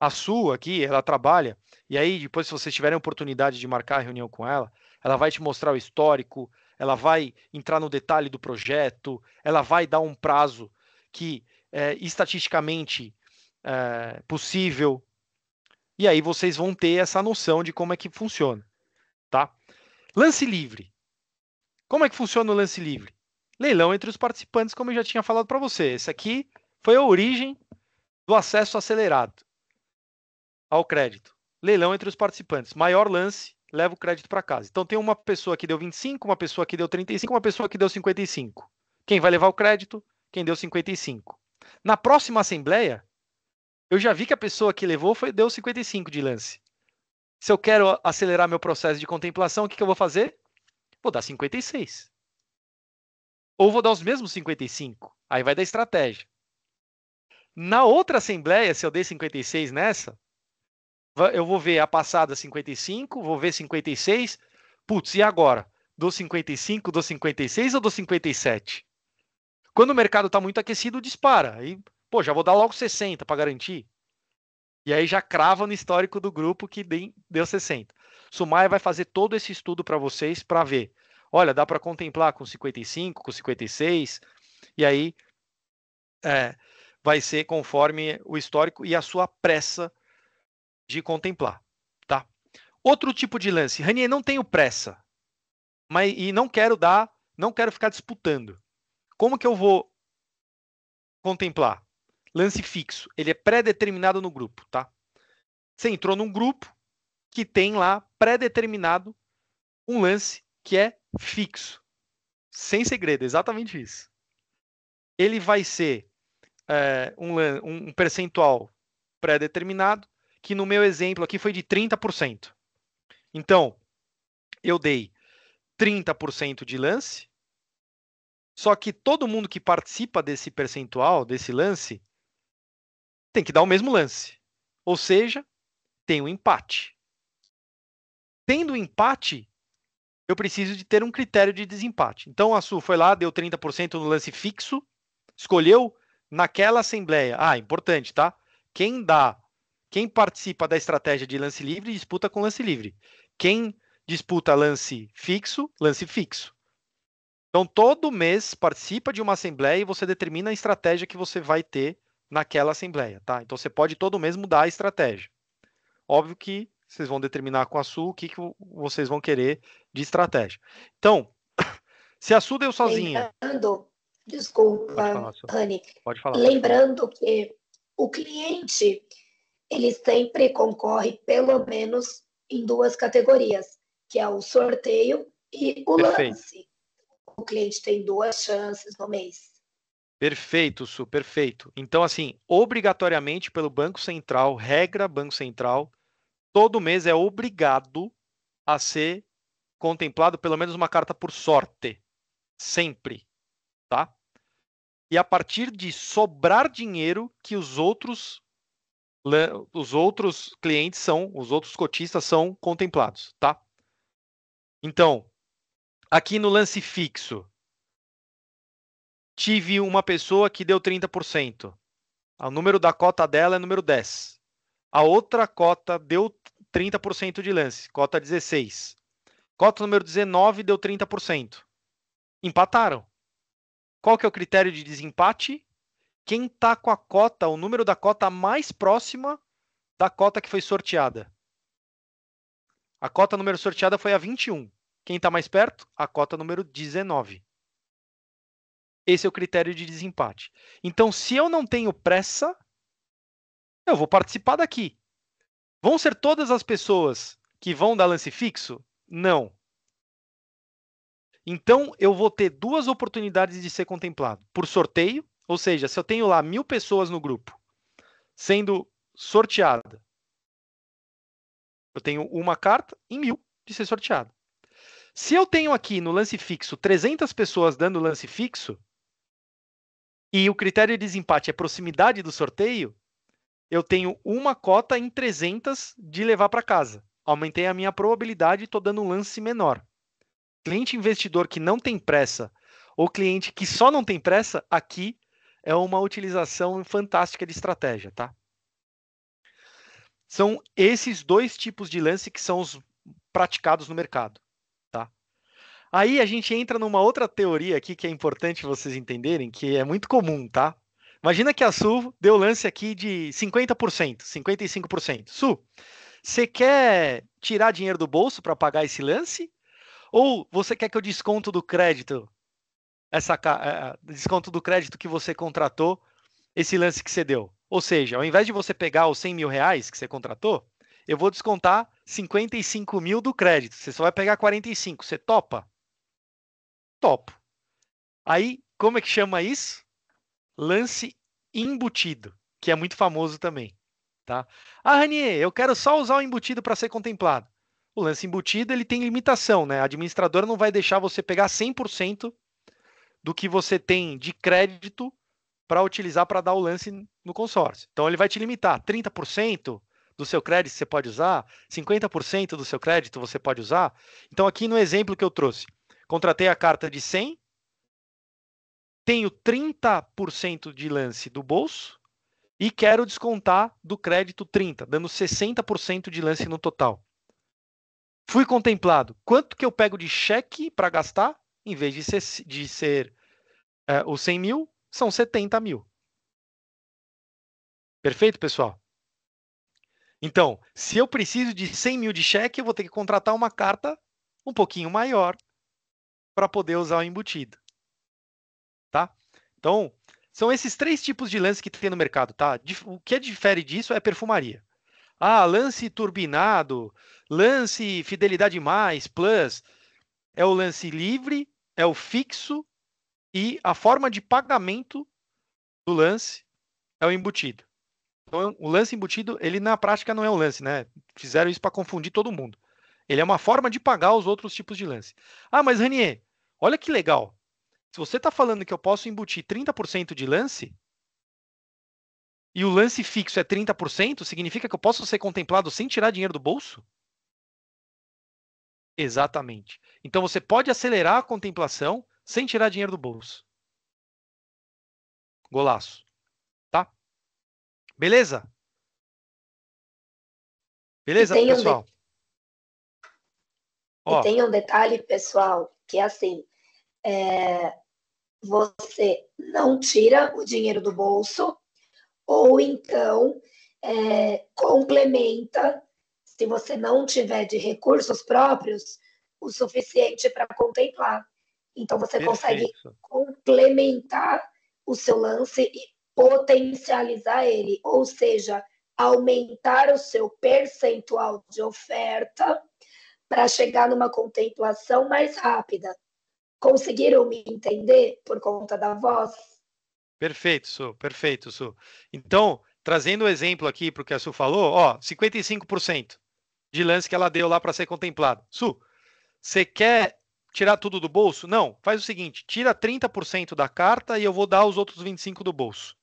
A sua aqui, ela trabalha, e aí depois se vocês tiverem oportunidade de marcar a reunião com ela, ela vai te mostrar o histórico, ela vai entrar no detalhe do projeto, ela vai dar um prazo que estatisticamente possível. E aí vocês vão ter essa noção de como é que funciona, tá? Lance livre. Como é que funciona o lance livre? Leilão entre os participantes, como eu já tinha falado para você. Esse aqui foi a origem do acesso acelerado ao crédito. Leilão entre os participantes. Maior lance, leva o crédito para casa. Então tem uma pessoa que deu 25, uma pessoa que deu 35, uma pessoa que deu 55. Quem vai levar o crédito? Quem deu 55. Na próxima assembleia, eu já vi que a pessoa que levou deu 55 de lance. Se eu quero acelerar meu processo de contemplação, o que eu vou fazer? Vou dar 56. Ou vou dar os mesmos 55. Aí vai da estratégia. Na outra assembleia, se eu dei 56 nessa, eu vou ver a passada 55, vou ver 56. Putz, e agora? Dou 55, dou 56 ou dou 57? Quando o mercado está muito aquecido, dispara. Aí, pô, já vou dar logo 60 para garantir. E aí já crava no histórico do grupo que deu 60. Sumaya vai fazer todo esse estudo para vocês para ver. Olha, dá para contemplar com 55, com 56. E aí vai ser conforme o histórico e a sua pressa de contemplar, tá? Outro tipo de lance, Ranier, não tenho pressa, e não quero ficar disputando. Como que eu vou contemplar? Lance fixo, ele é pré-determinado no grupo, tá? Você entrou num grupo que tem lá pré-determinado um lance que é fixo, sem segredo, exatamente isso. Ele vai ser um percentual pré-determinado, que no meu exemplo aqui foi de 30%. Então, eu dei 30% de lance, só que todo mundo que participa desse percentual, desse lance, tem que dar o mesmo lance. Ou seja, tem um empate. Tendo um empate, eu preciso de ter um critério de desempate. Então, a Su foi lá, deu 30% no lance fixo, escolheu naquela assembleia. Ah, importante, tá? Quem participa da estratégia de lance livre, disputa com lance livre. Quem disputa lance fixo. Então, todo mês participa de uma assembleia e você determina a estratégia que você vai ter naquela assembleia, tá? Então, você pode todo mês mudar a estratégia. Óbvio que vocês vão determinar com a Su o que vocês vão querer de estratégia. Então, se a Su deu sozinha... Lembrando, Pode desculpa, falar, Su. Rani, Pode falar. lembrando que o cliente, ele sempre concorre pelo menos em duas categorias, que é o sorteio e o Perfeito. lance. O cliente tem duas chances no mês. Perfeito, Su, perfeito. Então, assim, obrigatoriamente pelo Banco Central, regra Banco Central, todo mês é obrigado a ser contemplado pelo menos uma carta por sorte. Sempre, tá? E a partir de sobrar dinheiro que os outros clientes os outros cotistas são contemplados, tá? Então, aqui no lance fixo, tive uma pessoa que deu 30%. O número da cota dela é número 10. A outra cota deu 30% de lance, cota 16. Cota número 19 deu 30%. Empataram. Qual que é o critério de desempate? Quem está com a cota, o número da cota mais próxima da cota que foi sorteada. A cota número sorteada foi a 21. Quem está mais perto? A cota número 19. Esse é o critério de desempate. Então, se eu não tenho pressa, eu vou participar daqui. Vão ser todas as pessoas que vão dar lance fixo? Não. Então, eu vou ter duas oportunidades de ser contemplado. Por sorteio, ou seja, se eu tenho lá 1000 pessoas no grupo sendo sorteada, eu tenho uma carta em 1000 de ser sorteada. Se eu tenho aqui no lance fixo 300 pessoas dando lance fixo, e o critério de desempate é proximidade do sorteio, eu tenho uma cota em 300 de levar para casa. Aumentei a minha probabilidade e estou dando um lance menor. Cliente investidor que não tem pressa ou cliente que só não tem pressa, aqui é uma utilização fantástica de estratégia, tá? São esses dois tipos de lance que são os praticados no mercado, tá? Aí a gente entra numa outra teoria aqui que é importante vocês entenderem, que é muito comum, tá? Imagina que a Su deu lance aqui de 50%, 55%. Su, você quer tirar dinheiro do bolso para pagar esse lance? Ou você quer que eu desconto do crédito, desconto do crédito que você contratou, esse lance que você deu? Ou seja, ao invés de você pegar os 100 mil reais que você contratou, eu vou descontar 55 mil do crédito. Você só vai pegar 45. Você topa? Topo. Aí, como é que chama isso? Lance embutido, que é muito famoso também. Tá? Ah, Ranier, eu quero só usar o embutido para ser contemplado. O lance embutido ele tem limitação, né? A administradora não vai deixar você pegar 100% do que você tem de crédito para utilizar para dar o lance no consórcio. Então ele vai te limitar 30% do seu crédito você pode usar, 50% do seu crédito você pode usar. Então aqui no exemplo que eu trouxe, contratei a carta de 100, tenho 30% de lance do bolso e quero descontar do crédito 30, dando 60% de lance no total. Fui contemplado. Quanto que eu pego de cheque para gastar? Em vez de ser os 100 mil, são 70 mil. Perfeito, pessoal? Então, se eu preciso de 100 mil de cheque, eu vou ter que contratar uma carta um pouquinho maior para poder usar o embutido. Tá? Então, são esses 3 tipos de lance que tem no mercado. Tá? O que difere disso é perfumaria. Ah, lance turbinado, lance fidelidade mais, plus, é o lance livre, é o fixo e a forma de pagamento do lance é o embutido. Então, o lance embutido, ele na prática não é um lance, né? Fizeram isso para confundir todo mundo. Ele é uma forma de pagar os outros tipos de lance. Ah, mas Ranier, olha que legal. Se você está falando que eu posso embutir 30% de lance e o lance fixo é 30%, significa que eu posso ser contemplado sem tirar dinheiro do bolso? Exatamente. Então você pode acelerar a contemplação sem tirar dinheiro do bolso. Golaço. Tá? Beleza? E Beleza, tem um, pessoal? e Ó, tem um detalhe, pessoal, que é assim, você não tira o dinheiro do bolso, ou então complementa, se você não tiver de recursos próprios, o suficiente para contemplar. Então, você consegue perfeito. complementar o seu lance e potencializar ele, ou seja, aumentar o seu percentual de oferta para chegar numa contemplação mais rápida. Conseguiram me entender por conta da voz? Perfeito, Su. Perfeito, Su. Então, trazendo o exemplo aqui para o que a Su falou, ó, 55% de lance que ela deu lá para ser contemplado. Su, você quer tirar tudo do bolso? Não, faz o seguinte, tira 30% da carta e eu vou dar os outros 25% do bolso.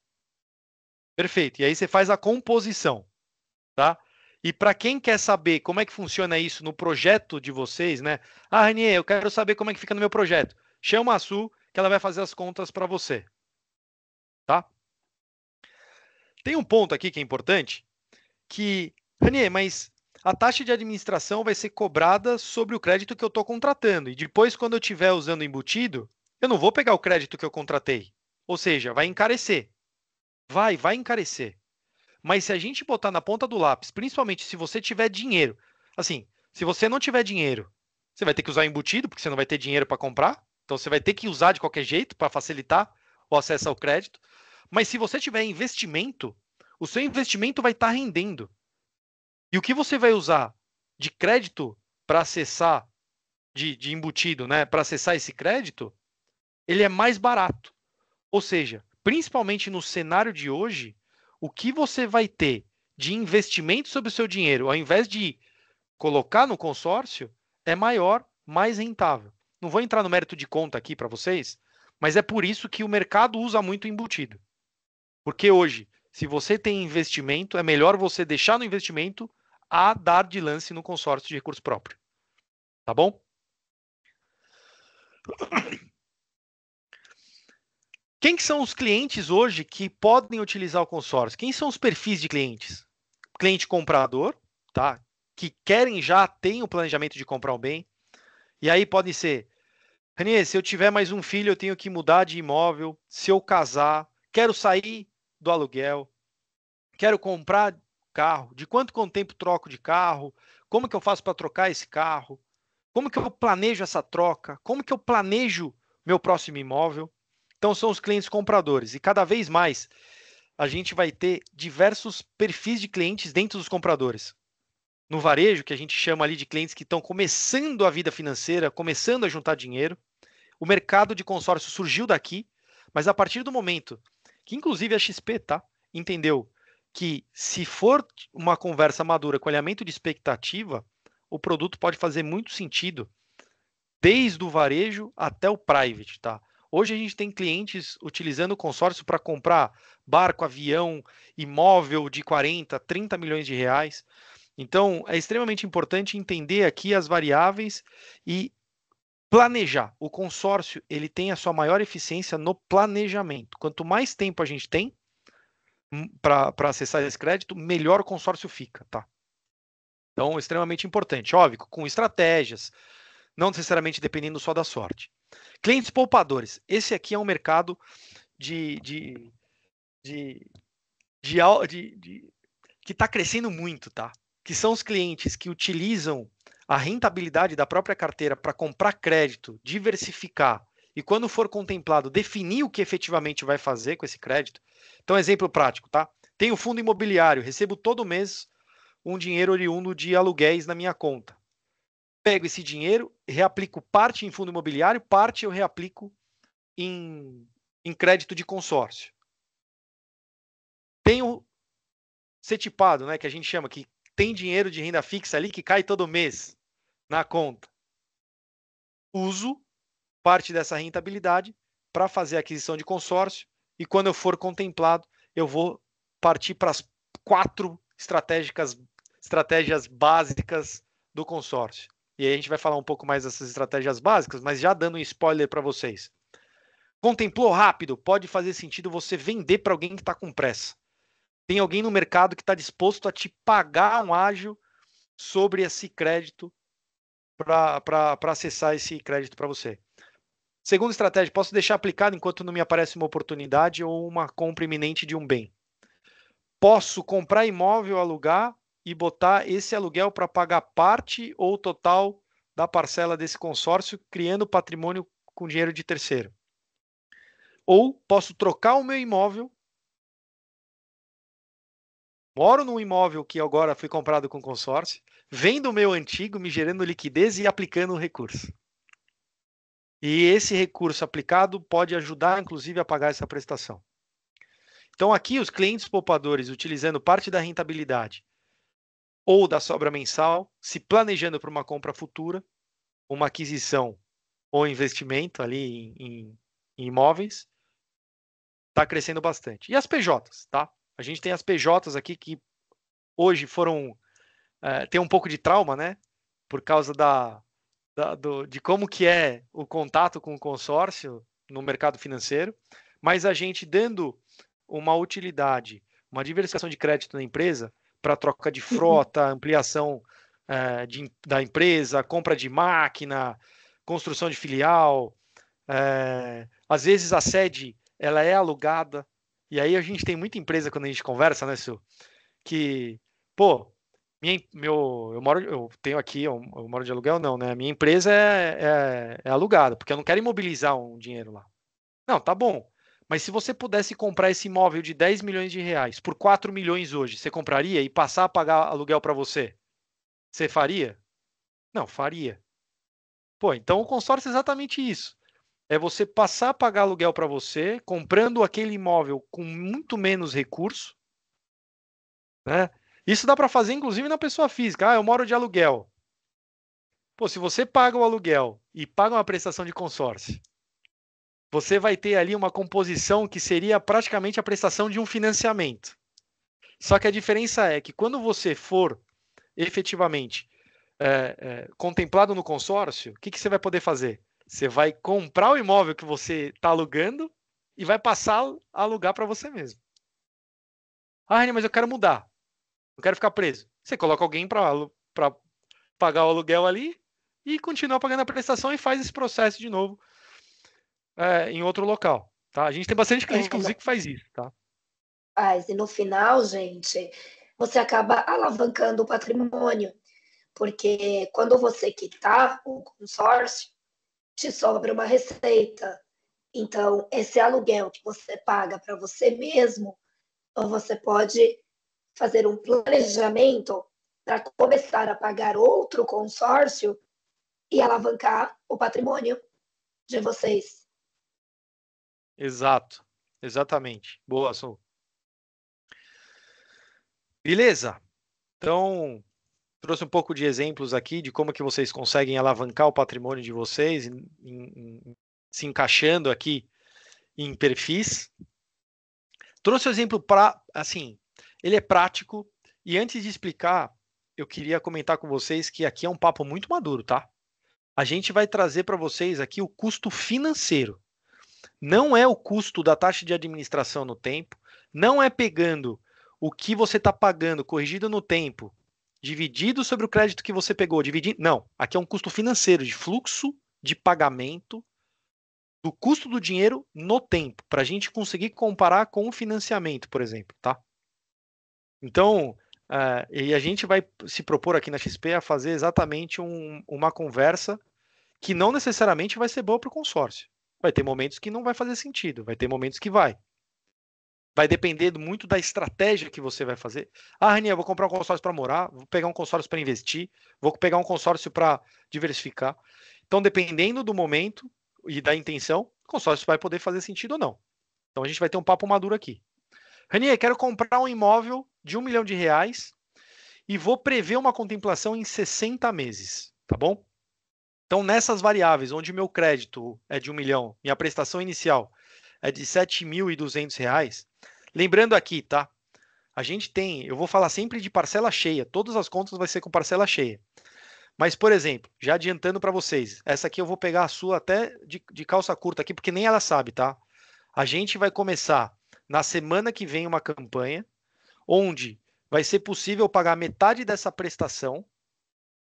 Perfeito. E aí você faz a composição, tá? E para quem quer saber como é que funciona isso no projeto de vocês, né? Ah, Renier, eu quero saber como é que fica no meu projeto. Chama a Su, que ela vai fazer as contas para você, tá? Tem um ponto aqui que é importante, que, Renier, mas a taxa de administração vai ser cobrada sobre o crédito que eu estou contratando. E depois, quando eu estiver usando embutido, eu não vou pegar o crédito que eu contratei. Ou seja, vai encarecer. Vai encarecer. Mas se a gente botar na ponta do lápis, principalmente se você tiver dinheiro, assim, se você não tiver dinheiro, você vai ter que usar embutido, porque você não vai ter dinheiro para comprar. Então você vai ter que usar de qualquer jeito para facilitar o acesso ao crédito. Mas se você tiver investimento, o seu investimento vai estar rendendo. E o que você vai usar de crédito para acessar, de embutido, né, para acessar esse crédito, ele é mais barato. Ou seja, principalmente no cenário de hoje, o que você vai ter de investimento sobre o seu dinheiro, ao invés de colocar no consórcio, é maior, mais rentável. Não vou entrar no mérito de conta aqui para vocês, mas é por isso que o mercado usa muito embutido. Porque hoje, se você tem investimento, é melhor você deixar no investimento a dar de lance no consórcio de recurso próprio. Tá bom? Quem que são os clientes hoje que podem utilizar o consórcio? Quem são os perfis de clientes? Cliente comprador, tá? Que querem já, têm o planejamento de comprar um bem. E aí pode ser, Renier, se eu tiver mais um filho, eu tenho que mudar de imóvel. Se eu casar, quero sair do aluguel, quero comprar carro, de quanto tempo troco de carro, como que eu faço para trocar esse carro, como que eu planejo essa troca, como que eu planejo meu próximo imóvel. Então são os clientes compradores, e cada vez mais a gente vai ter diversos perfis de clientes dentro dos compradores. No varejo, que a gente chama ali de clientes que estão começando a vida financeira, começando a juntar dinheiro, o mercado de consórcio surgiu daqui, mas a partir do momento que, inclusive, a XP entendeu que se for uma conversa madura com alinhamento de expectativa, o produto pode fazer muito sentido, desde o varejo até o private, tá? Hoje a gente tem clientes utilizando o consórcio para comprar barco, avião, imóvel de 40, 30 milhões de reais. Então, é extremamente importante entender aqui as variáveis e planejar. O consórcio, ele tem a sua maior eficiência no planejamento. Quanto mais tempo a gente tem para acessar esse crédito, melhor o consórcio fica, tá? Então, extremamente importante. Óbvio, com estratégias, não necessariamente dependendo só da sorte. Clientes poupadores. Esse aqui é um mercado que está crescendo muito, tá? Que são os clientes que utilizam a rentabilidade da própria carteira para comprar crédito, diversificar e, quando for contemplado, definir o que efetivamente vai fazer com esse crédito. Então, exemplo prático, tá? Tenho fundo imobiliário, recebo todo mês um dinheiro oriundo de aluguéis na minha conta. Pego esse dinheiro, reaplico parte em fundo imobiliário, parte eu reaplico em crédito de consórcio. Tenho CETIPado, né, que a gente chama, que tem dinheiro de renda fixa ali que cai todo mês na conta. Uso parte dessa rentabilidade para fazer a aquisição de consórcio e, quando eu for contemplado, eu vou partir para as 4 estratégias básicas do consórcio. E aí a gente vai falar um pouco mais dessas estratégias básicas, mas já dando um spoiler para vocês. Contemplou rápido, pode fazer sentido você vender para alguém que está com pressa. Tem alguém no mercado que está disposto a te pagar um ágio sobre esse crédito para acessar esse crédito para você. Segunda estratégia, posso deixar aplicado enquanto não me aparece uma oportunidade ou uma compra iminente de um bem. Posso comprar imóvel, alugar e botar esse aluguel para pagar parte ou total da parcela desse consórcio, criando patrimônio com dinheiro de terceiro. Ou posso trocar o meu imóvel, moro num imóvel que agora foi comprado com consórcio, vendo o meu antigo, me gerando liquidez e aplicando um recurso. E esse recurso aplicado pode ajudar, inclusive, a pagar essa prestação. Então, aqui, os clientes poupadores, utilizando parte da rentabilidade ou da sobra mensal, se planejando para uma compra futura, uma aquisição ou investimento ali em imóveis, está crescendo bastante. E as PJs, tá? A gente tem as PJs aqui que hoje foram tem um pouco de trauma, né? Por causa de como que é o contato com o consórcio no mercado financeiro, mas a gente dando uma utilidade, uma diversificação de crédito na empresa para troca de frota, ampliação da empresa, compra de máquina, construção de filial, às vezes a sede ela é alugada, e aí a gente tem muita empresa quando a gente conversa, né, Sil? Que, pô, eu tenho aqui, eu moro de aluguel, não, né? A minha empresa é alugada, porque eu não quero imobilizar um dinheiro lá. Não, tá bom. Mas se você pudesse comprar esse imóvel de 10 milhões de reais por 4 milhões hoje, você compraria e passar a pagar aluguel para você? Você faria? Não, faria. Pô, então o consórcio é exatamente isso. É você passar a pagar aluguel para você, comprando aquele imóvel com muito menos recurso, né? Isso dá para fazer, inclusive, na pessoa física. Ah, eu moro de aluguel. Pô, se você paga o aluguel e paga uma prestação de consórcio, você vai ter ali uma composição que seria praticamente a prestação de um financiamento. Só que a diferença é que, quando você for efetivamente contemplado no consórcio, o que você vai poder fazer? Você vai comprar o imóvel que você está alugando e vai passar a alugar para você mesmo. Ah, René, mas eu quero mudar. Não quero ficar preso. Você coloca alguém para pagar o aluguel ali e continua pagando a prestação e faz esse processo de novo em outro local. Tá? A gente tem bastante cliente, inclusive, que faz isso. Tá? E no final, gente, você acaba alavancando o patrimônio, porque quando você quitar o consórcio, te sobra uma receita. Então, esse aluguel que você paga para você mesmo, ou você pode fazer um planejamento para começar a pagar outro consórcio e alavancar o patrimônio de vocês. Exato. Exatamente. Boa, Sol. Beleza. Então, trouxe um pouco de exemplos aqui de como que vocês conseguem alavancar o patrimônio de vocês, se encaixando aqui em perfis. Trouxe o exemplo para, assim, ele é prático. E antes de explicar, eu queria comentar com vocês que aqui é um papo muito maduro, tá? A gente vai trazer para vocês aqui o custo financeiro. Não é o custo da taxa de administração no tempo, não é pegando o que você está pagando corrigido no tempo, dividido sobre o crédito que você pegou, dividindo. Não, aqui é um custo financeiro de fluxo de pagamento do custo do dinheiro no tempo, para a gente conseguir comparar com o financiamento, por exemplo, tá? Então, e a gente vai se propor aqui na XP a fazer exatamente uma conversa que não necessariamente vai ser boa para o consórcio. Vai ter momentos que não vai fazer sentido, vai ter momentos que vai. Vai depender muito da estratégia que você vai fazer. Ah, Rania, vou comprar um consórcio para morar, vou pegar um consórcio para investir, vou pegar um consórcio para diversificar. Então, dependendo do momento e da intenção, o consórcio vai poder fazer sentido ou não. Então, a gente vai ter um papo maduro aqui. Rania, quero comprar um imóvel de R$ 1 milhão e vou prever uma contemplação em 60 meses, tá bom? Então, nessas variáveis, onde o meu crédito é de R$ 1 milhão e a prestação inicial é de R$ 7.200, lembrando aqui, tá? A gente tem, eu vou falar sempre de parcela cheia, todas as contas vai ser com parcela cheia. Mas, por exemplo, já adiantando para vocês, essa aqui eu vou pegar a sua até de calça curta aqui, porque nem ela sabe, tá? A gente vai começar na semana que vem uma campanha, onde vai ser possível pagar metade dessa prestação,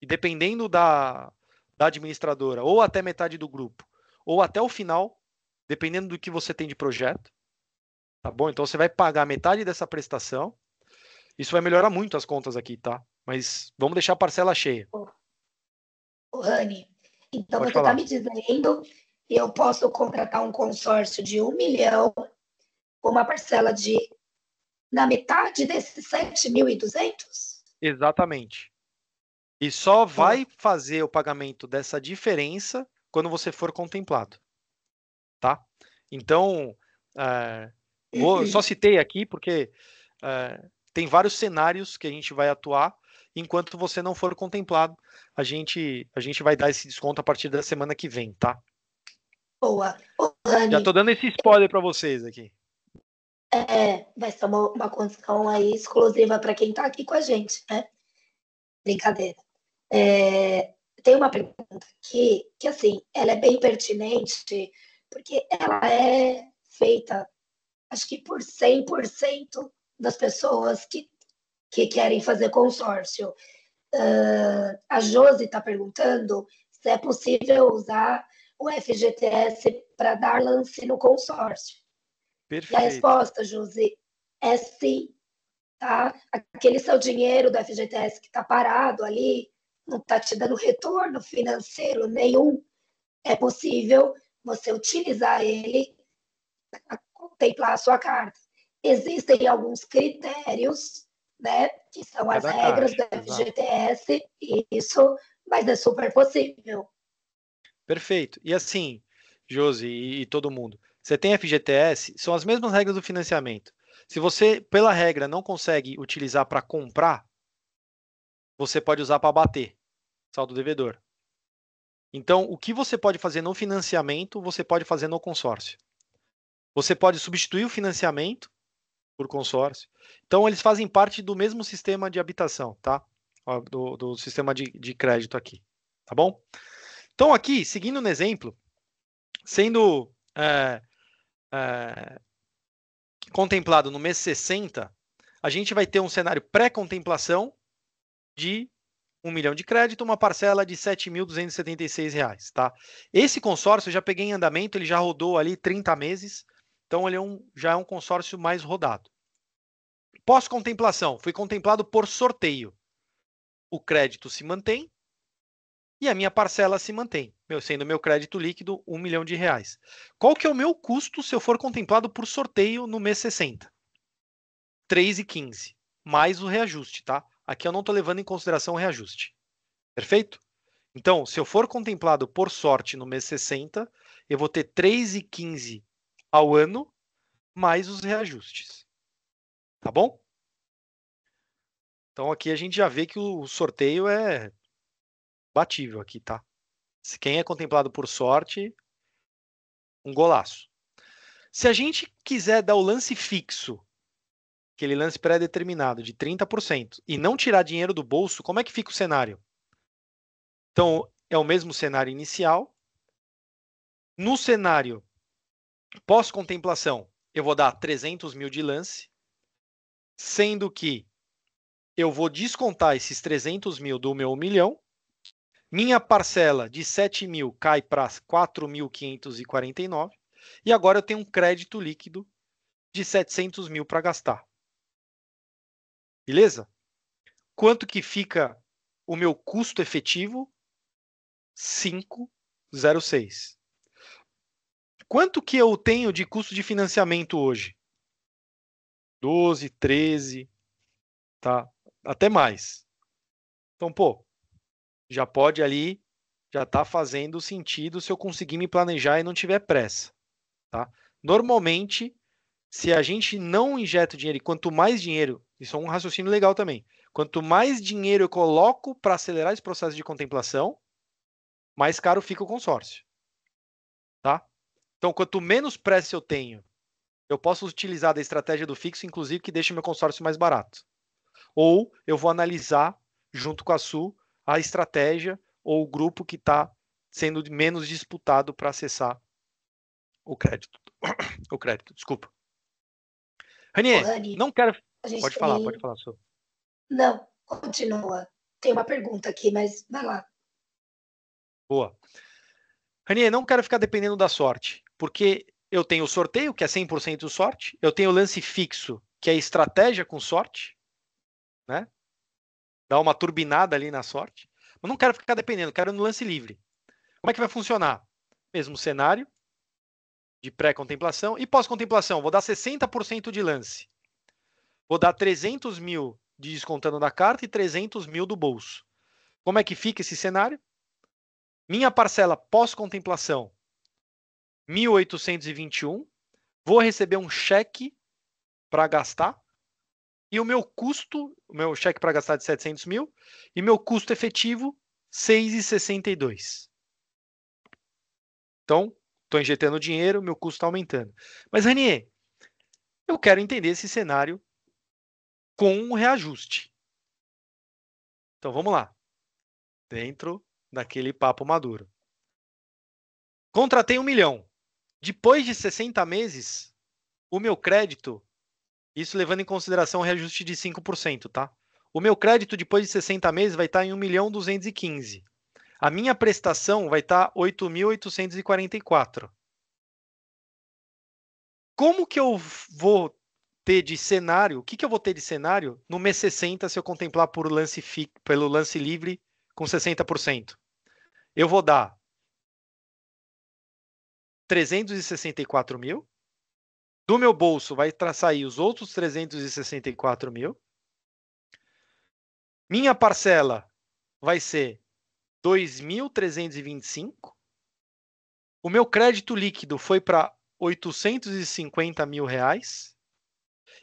e dependendo da administradora, ou até metade do grupo, ou até o final, dependendo do que você tem de projeto, tá bom? Então você vai pagar metade dessa prestação. Isso vai melhorar muito as contas aqui, tá? Mas vamos deixar a parcela cheia. Ô, Rani, então Pode você está falar. me dizendo que eu posso contratar um consórcio de 1 milhão com uma parcela de na metade desses 7.200? Exatamente. E só Pô, vai fazer o pagamento dessa diferença quando você for contemplado, tá? Então, só citei aqui porque tem vários cenários que a gente vai atuar. Enquanto você não for contemplado, a gente vai dar esse desconto a partir da semana que vem, tá? boa. Ô, Já Rani, estou dando esse spoiler para vocês aqui. vai ser uma condição aí exclusiva para quem está aqui com a gente, né? Brincadeira. É, tem uma pergunta aqui que, assim, ela é bem pertinente, porque ela é feita, acho que por 100% das pessoas que querem fazer consórcio. A Josi está perguntando se é possível usar o FGTS para dar lance no consórcio. E a Perfeito. resposta, Josi, é sim. Tá? Aquele seu dinheiro do FGTS que está parado ali, não está te dando retorno financeiro nenhum, é possível você utilizar ele para contemplar a sua carta. Existem alguns critérios, né, que são as Cada regras caixa. do Exato. FGTS, e isso, mas é super possível. Perfeito. E assim, Josi e todo mundo, você tem FGTS, são as mesmas regras do financiamento. Se você, pela regra, não consegue utilizar para comprar, você pode usar para bater, saldo devedor. Então, o que você pode fazer no financiamento, você pode fazer no consórcio. Você pode substituir o financiamento por consórcio. Então, eles fazem parte do mesmo sistema de habitação, tá? Ó, do sistema de crédito aqui, tá bom? Então, aqui, seguindo no exemplo, sendo é, contemplado no mês 60, a gente vai ter um cenário pré-contemplação de 1 milhão de crédito, uma parcela de R$ 7.276, tá? Esse consórcio eu já peguei em andamento, ele já rodou ali 30 meses, Então, ele já é um consórcio mais rodado. Pós-contemplação, fui contemplado por sorteio. O crédito se mantém e a minha parcela se mantém, sendo meu crédito líquido R$ 1 milhão. Qual que é o meu custo se eu for contemplado por sorteio no mês 60? R$ 3,15, mais o reajuste, tá? Aqui eu não estou levando em consideração o reajuste. Perfeito? Então, se eu for contemplado por sorte no mês 60, eu vou ter R$ 3,15 ao ano, mais os reajustes. Tá bom? Então, aqui a gente já vê que o sorteio é batível aqui, tá? Se quem é contemplado por sorte, um golaço. Se a gente quiser dar o lance fixo, aquele lance pré-determinado de 30%, e não tirar dinheiro do bolso, como é que fica o cenário? Então, é o mesmo cenário inicial. No cenário pós-contemplação, eu vou dar 300 mil de lance, sendo que eu vou descontar esses 300 mil do meu 1 milhão, minha parcela de 7 mil cai para 4.549 e agora eu tenho um crédito líquido de 700 mil para gastar. Beleza? Quanto que fica o meu custo efetivo? 5,06. Quanto que eu tenho de custo de financiamento hoje? 12, 13, tá? Até mais. Então, pô, já pode ali, já está fazendo sentido se eu conseguir me planejar e não tiver pressa, tá? Normalmente, se a gente não injeta dinheiro, e quanto mais dinheiro, isso é um raciocínio legal também, quanto mais dinheiro eu coloco para acelerar esse processo de contemplação, mais caro fica o consórcio, tá? Então, quanto menos pressa eu tenho, eu posso utilizar da estratégia do fixo, inclusive, que deixa meu consórcio mais barato. Ou eu vou analisar, junto com a Su, a estratégia ou o grupo que está sendo menos disputado para acessar o crédito. O crédito, desculpa. Ô, Ranier, Rani, não quero... a gente Pode tem. falar, Su. Não, continua. Tem uma pergunta aqui, mas vai lá. Boa. Ranier, não quero ficar dependendo da sorte, porque eu tenho o sorteio, que é 100% sorte, eu tenho o lance fixo, que é estratégia com sorte, né? Dá uma turbinada ali na sorte, mas não quero ficar dependendo, quero no lance livre. Como é que vai funcionar? Mesmo cenário de pré-contemplação e pós-contemplação. Vou dar 60% de lance. Vou dar 300 mil de descontando da carta e 300 mil do bolso. Como é que fica esse cenário? Minha parcela pós-contemplação, 1.821. Vou receber um cheque para gastar. E o meu custo, o meu cheque para gastar de 700 mil, e meu custo efetivo, 6,62. Então, estou injetando dinheiro, meu custo está aumentando. Mas, Ranier, eu quero entender esse cenário com um reajuste. Então, vamos lá. Dentro daquele papo maduro. Contratei 1 milhão. Depois de 60 meses, o meu crédito, isso levando em consideração o reajuste de 5%, tá? O meu crédito depois de 60 meses vai estar em 1.215.000. A minha prestação vai estar 8.844. Como que eu vou ter de cenário? O que eu vou ter de cenário no mês 60 se eu contemplar pelo lance livre com 60%? Eu vou dar 364 mil. Do meu bolso vai sair os outros 364 mil. Minha parcela vai ser 2.325. O meu crédito líquido foi para 850 mil reais.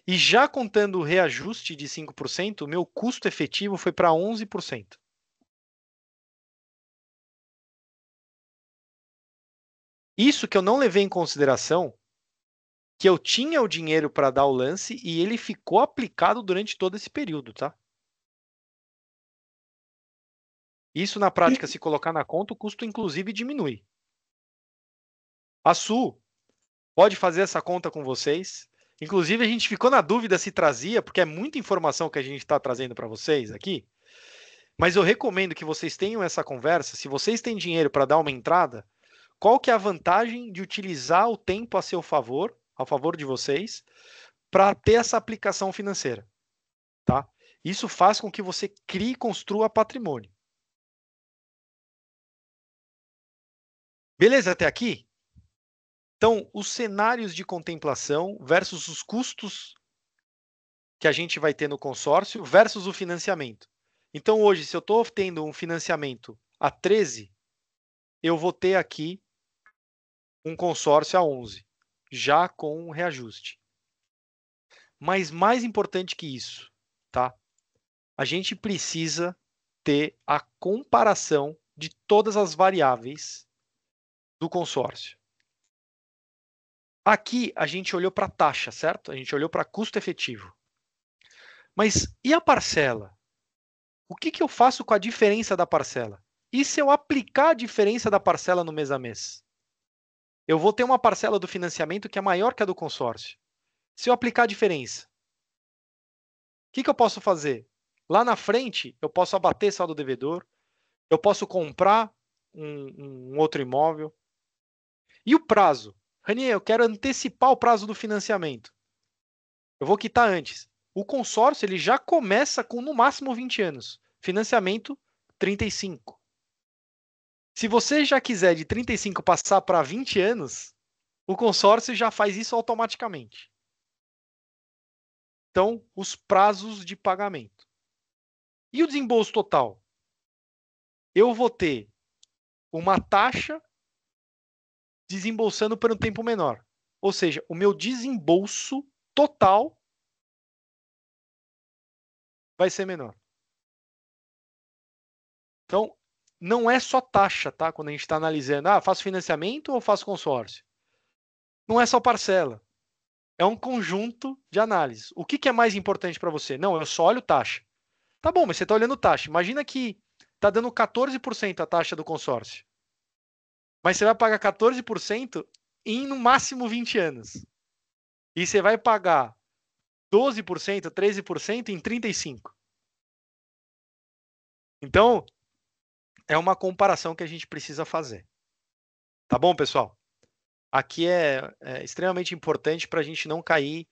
E já contando o reajuste de 5%, o meu custo efetivo foi para 11%. Isso que eu não levei em consideração, que eu tinha o dinheiro para dar o lance e ele ficou aplicado durante todo esse período, tá? Isso, na prática, se colocar na conta, o custo, inclusive, diminui. A Su pode fazer essa conta com vocês. Inclusive, a gente ficou na dúvida se trazia, porque é muita informação que a gente está trazendo para vocês aqui. Mas eu recomendo que vocês tenham essa conversa. Se vocês têm dinheiro para dar uma entrada, qual que é a vantagem de utilizar o tempo a seu favor a favor de vocês para ter essa aplicação financeira, tá? Isso faz com que você crie e construa patrimônio. Beleza até aqui? Então, os cenários de contemplação versus os custos que a gente vai ter no consórcio versus o financiamento. Então, hoje, se eu estou tendo um financiamento a 13, eu vou ter aqui um consórcio a 11, já com um reajuste. Mas mais importante que isso, tá? A gente precisa ter a comparação de todas as variáveis do consórcio. Aqui a gente olhou para a taxa, certo? A gente olhou para custo efetivo. Mas e a parcela? O que eu faço com a diferença da parcela? E se eu aplicar a diferença da parcela no mês a mês? Eu vou ter uma parcela do financiamento que é maior que a do consórcio. Se eu aplicar a diferença, o que eu posso fazer? Lá na frente, eu posso abater saldo devedor, eu posso comprar um outro imóvel. E o prazo? Ranier, eu quero antecipar o prazo do financiamento. Eu vou quitar antes. O consórcio ele já começa com no máximo 20 anos. Financiamento, 35. Se você já quiser de 35 passar para 20 anos, o consórcio já faz isso automaticamente. Então, os prazos de pagamento. E o desembolso total? Eu vou ter uma taxa desembolsando por um tempo menor. Ou seja, o meu desembolso total vai ser menor. Então, não é só taxa, tá? Quando a gente está analisando, faço financiamento ou faço consórcio? Não é só parcela. É um conjunto de análises. O que é mais importante para você? Não, eu só olho taxa. Tá bom, mas você está olhando taxa. Imagina que está dando 14% a taxa do consórcio. Mas você vai pagar 14% em no máximo 20 anos. E você vai pagar 12%, 13% em 35%. Então, é uma comparação que a gente precisa fazer. Tá bom, pessoal? Aqui é extremamente importante para a gente não cair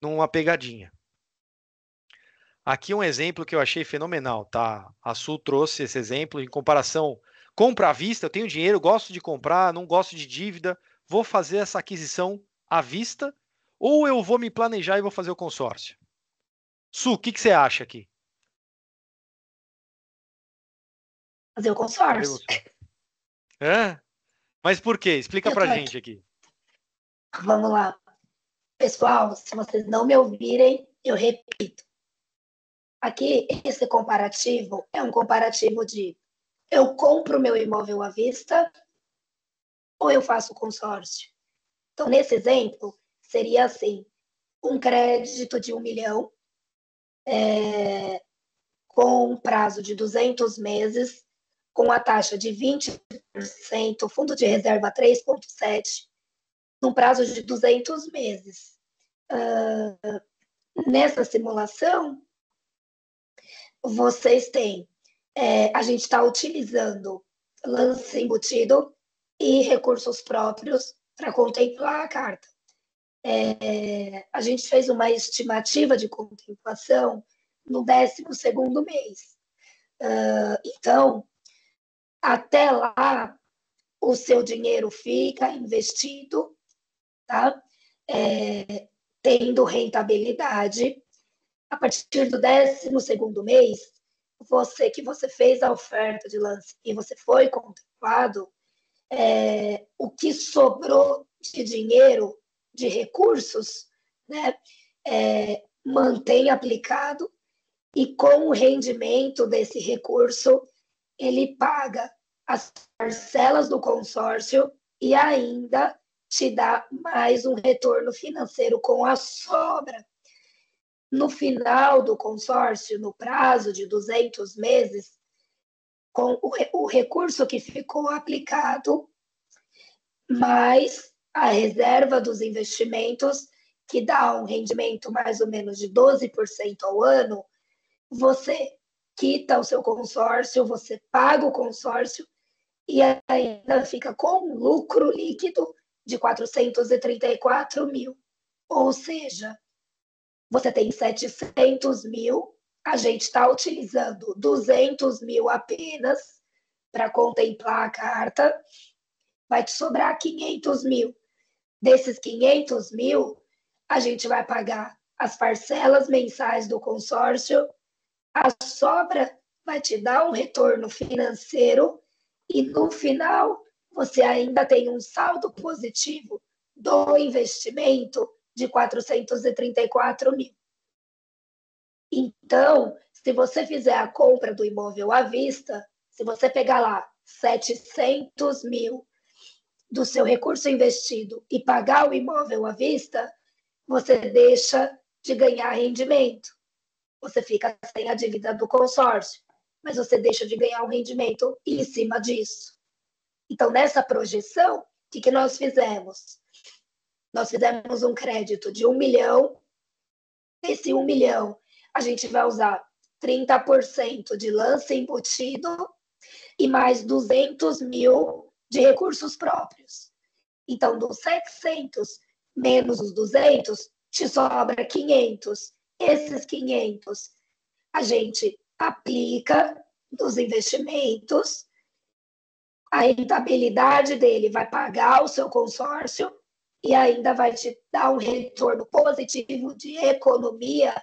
numa pegadinha. Aqui um exemplo que eu achei fenomenal, tá? A Sul trouxe esse exemplo em comparação compra à vista, eu tenho dinheiro, gosto de comprar, não gosto de dívida, vou fazer essa aquisição à vista ou eu vou me planejar e vou fazer o consórcio? Su, o que você acha aqui? Fazer o Cadê consórcio. você? Hã? Mas por quê? Explica Eu pra tô gente aqui. aqui. Vamos lá. Pessoal, se vocês não me ouvirem, eu repito. Aqui, esse comparativo é um comparativo de eu compro meu imóvel à vista ou eu faço consórcio. Então, nesse exemplo, seria assim, um crédito de 1 milhão, com um prazo de 200 meses, com a taxa de 20%, fundo de reserva 3,7%, num prazo de 200 meses. Nessa simulação, vocês têm, a gente está utilizando lance embutido e recursos próprios para contemplar a carta. A gente fez uma estimativa de contemplação no 12º mês. Então, até lá, o seu dinheiro fica investido, tá? Tendo rentabilidade. A partir do 12º mês, você fez a oferta de lance e você foi contemplado, o que sobrou de dinheiro, de recursos, né, mantém aplicado e com o rendimento desse recurso, ele paga as parcelas do consórcio e ainda te dá mais um retorno financeiro com a sobra. No final do consórcio, no prazo de 200 meses, com o recurso que ficou aplicado, mais a reserva dos investimentos, que dá um rendimento mais ou menos de 12% ao ano, você quita o seu consórcio, você paga o consórcio e ainda fica com lucro líquido de 434 mil. Ou seja, você tem 700 mil, a gente está utilizando 200 mil apenas para contemplar a carta, vai te sobrar 500 mil. Desses 500 mil, a gente vai pagar as parcelas mensais do consórcio, a sobra vai te dar um retorno financeiro e no final você ainda tem um saldo positivo do investimento de 434 mil. Então, se você fizer a compra do imóvel à vista, se você pegar lá 700 mil do seu recurso investido e pagar o imóvel à vista, você deixa de ganhar rendimento. Você fica sem a dívida do consórcio, mas você deixa de ganhar um rendimento em cima disso. Então, nessa projeção, o que nós fizemos? Nós fizemos um crédito de 1 milhão. Desse 1 milhão, a gente vai usar 30% de lance embutido e mais 200 mil de recursos próprios. Então, dos 700 menos os 200, te sobra 500. Esses 500 a gente aplica dos investimentos, a rentabilidade dele vai pagar o seu consórcio e ainda vai te dar um retorno positivo de economia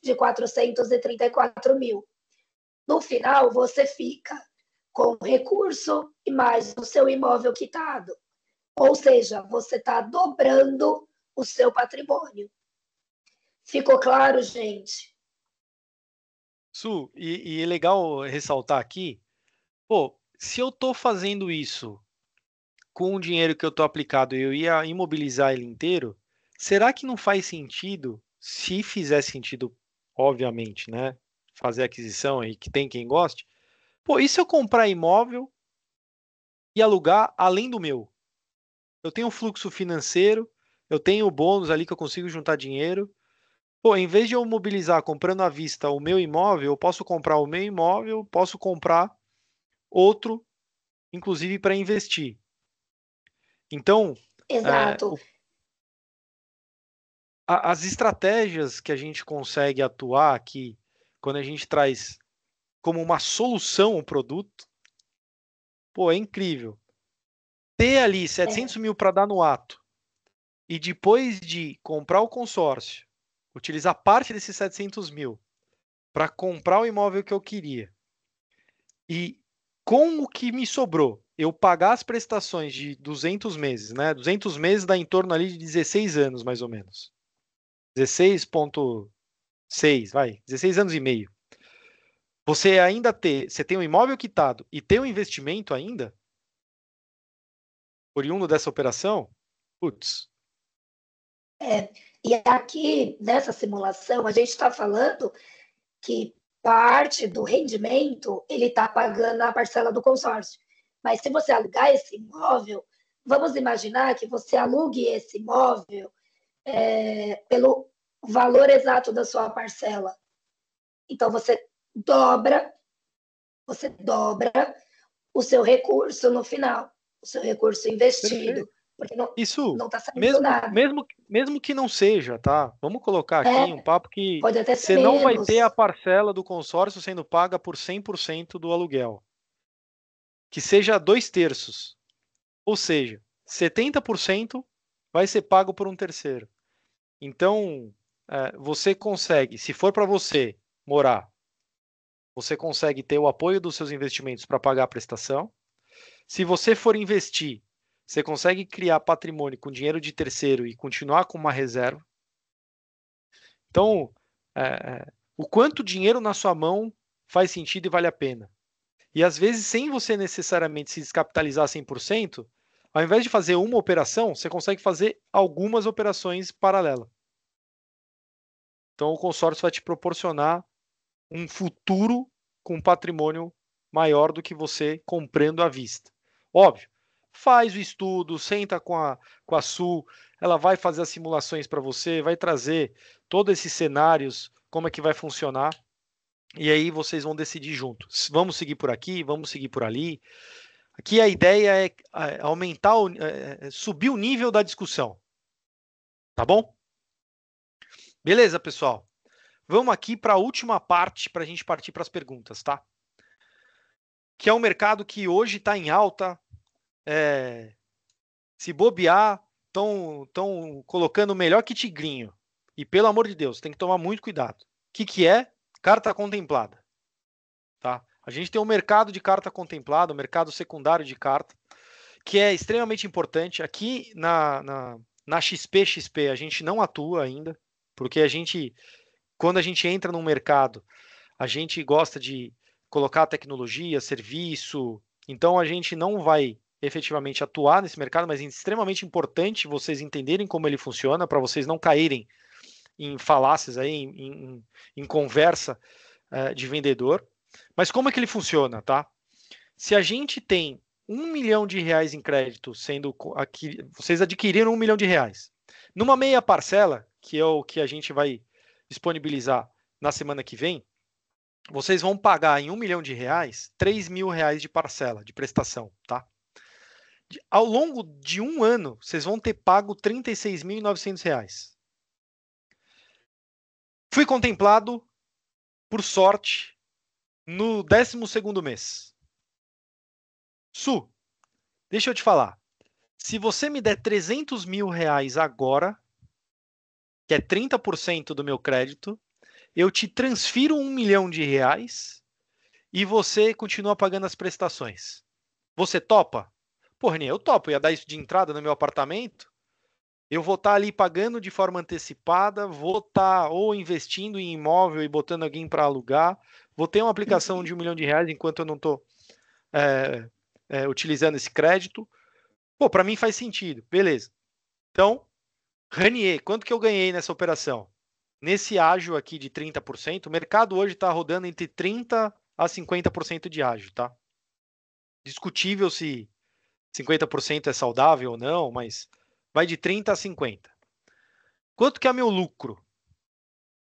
de 434 mil. No final, você fica com o recurso e mais o seu imóvel quitado. Ou seja, você está dobrando o seu patrimônio. Ficou claro, gente? Su, e é legal ressaltar aqui, pô, se eu estou fazendo isso com o dinheiro que eu estou aplicado e eu ia imobilizar ele inteiro, será que não faz sentido, se fizer sentido, obviamente, né, fazer aquisição aí, que tem quem goste, pô, e se eu comprar imóvel e alugar além do meu? Eu tenho um fluxo financeiro, eu tenho o bônus ali que eu consigo juntar dinheiro. Pô, em vez de eu mobilizar comprando à vista o meu imóvel, eu posso comprar o meu imóvel, posso comprar outro, inclusive para investir. Então, é, Exato. as estratégias que a gente consegue atuar aqui, quando a gente traz como uma solução o produto, pô, é incrível. Ter ali 700 mil para dar no ato e depois de comprar o consórcio, utilizar parte desses 700 mil para comprar o imóvel que eu queria e com o que me sobrou, eu pagar as prestações de 200 meses, né? 200 meses dá em torno ali de 16 anos, mais ou menos. 16,6, vai, 16 anos e meio. Você tem um imóvel quitado e tem um investimento ainda, oriundo dessa operação, putz, E aqui, nessa simulação, a gente está falando que parte do rendimento ele está pagando a parcela do consórcio. Mas se você alugar esse imóvel, vamos imaginar que você alugue esse imóvel pelo valor exato da sua parcela. Então você dobra o seu recurso no final, o seu recurso investido, perfeito. porque Isso, não está saindo mesmo, nada. mesmo, mesmo que não seja, tá? Vamos colocar aqui um papo que Pode até ser você não vai ter a menos. parcela do consórcio sendo paga por 100% do aluguel. Que seja 2/3. Ou seja, 70% vai ser pago por um terceiro. Então, você consegue, se for para você morar, você consegue ter o apoio dos seus investimentos para pagar a prestação. Se você for investir, você consegue criar patrimônio com dinheiro de terceiro e continuar com uma reserva. Então, o quanto dinheiro na sua mão faz sentido e vale a pena. E às vezes, sem você necessariamente se descapitalizar 100%, ao invés de fazer uma operação, você consegue fazer algumas operações paralelas. Então, o consórcio vai te proporcionar um futuro com patrimônio maior do que você comprando à vista. Óbvio, faz o estudo, senta com a Sul, ela vai fazer as simulações para você, vai trazer todos esses cenários, como é que vai funcionar, e aí vocês vão decidir juntos. Vamos seguir por aqui, vamos seguir por ali. Aqui a ideia é aumentar, subir o nível da discussão. Tá bom? Beleza, pessoal? Vamos aqui para a última parte, para a gente partir para as perguntas, tá? Que é um mercado que hoje está em alta. Se bobear, estão colocando melhor que tigrinho. E pelo amor de Deus, tem que tomar muito cuidado. O que é? Carta contemplada. Tá? A gente tem um mercado de carta contemplada, um mercado secundário de carta, que é extremamente importante. Aqui na XP, a gente não atua ainda, porque quando a gente entra num mercado, a gente gosta de colocar tecnologia, serviço, então a gente não vai efetivamente atuar nesse mercado, mas é extremamente importante vocês entenderem como ele funciona, para vocês não caírem em falácias aí, em conversa de vendedor. Mas como é que ele funciona, tá? Se a gente tem R$1 milhão em crédito, vocês adquiriram R$1 milhão. Numa meia parcela, que é o que a gente vai disponibilizar na semana que vem, vocês vão pagar em R$1 milhão R$3.000 de parcela, de prestação, tá? Ao longo de um ano, vocês vão ter pago R$36.900. Fui contemplado, por sorte, no 12º mês. Su, deixa eu te falar. Se você me der R$300 mil agora, que é 30% do meu crédito, eu te transfiro R$1 milhão e você continua pagando as prestações. Você topa? Pô, René, eu topo. Eu ia dar isso de entrada no meu apartamento. Eu vou estar ali pagando de forma antecipada, vou estar ou investindo em imóvel e botando alguém para alugar, vou ter uma aplicação de R$1 milhão enquanto eu não estou utilizando esse crédito. Pô, para mim faz sentido. Beleza. Então, Ranier, quanto que eu ganhei nessa operação? Nesse ágio aqui de 30%, o mercado hoje está rodando entre 30% a 50% de ágio, tá? Discutível se 50% é saudável ou não, mas vai de 30% a 50%. Quanto que é meu lucro?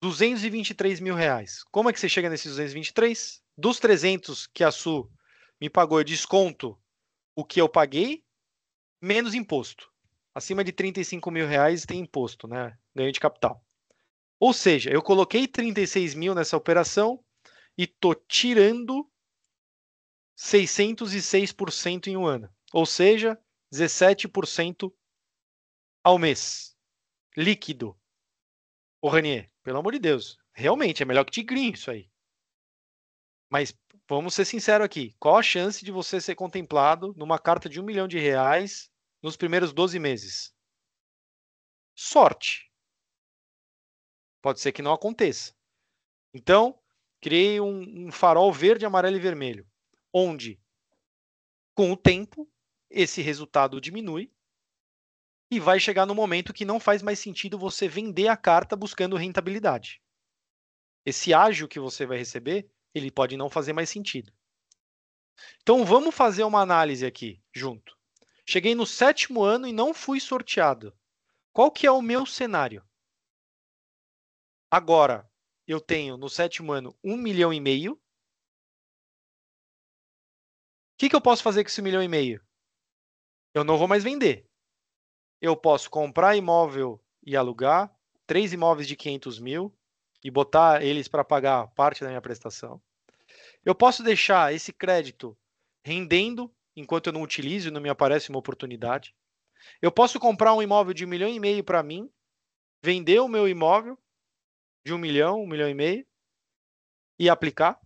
R$223 mil. Como é que você chega nesses 223? Dos 300 que a Su me pagou, eu desconto o que eu paguei, menos imposto. Acima de R$35 mil tem imposto, né? Ganho de capital. Ou seja, eu coloquei 36 mil nessa operação e tô tirando 606% em um ano. Ou seja, 17% ao mês. Líquido. Ô, Ranier, pelo amor de Deus, realmente é melhor que tigrinho isso aí. Mas vamos ser sinceros aqui. Qual a chance de você ser contemplado numa carta de R$1 milhão nos primeiros 12 meses? Sorte. Pode ser que não aconteça. Então, criei um farol verde, amarelo e vermelho, onde, com o tempo, esse resultado diminui e vai chegar no momento que não faz mais sentido você vender a carta buscando rentabilidade. Esse ágio que você vai receber, ele pode não fazer mais sentido. Então, vamos fazer uma análise aqui junto. Cheguei no 7º ano e não fui sorteado. Qual que é o meu cenário? Agora, eu tenho no 7º ano R$1,5 milhão. O que eu posso fazer com esse R$1,5 milhão? Eu não vou mais vender. Eu posso comprar imóvel e alugar, 3 imóveis de 500 mil e botar eles para pagar parte da minha prestação. Eu posso deixar esse crédito rendendo enquanto eu não utilizo e não me aparece uma oportunidade. Eu posso comprar um imóvel de R$1,5 milhão para mim, vender o meu imóvel de R$1 milhão, R$1,5 milhão e aplicar.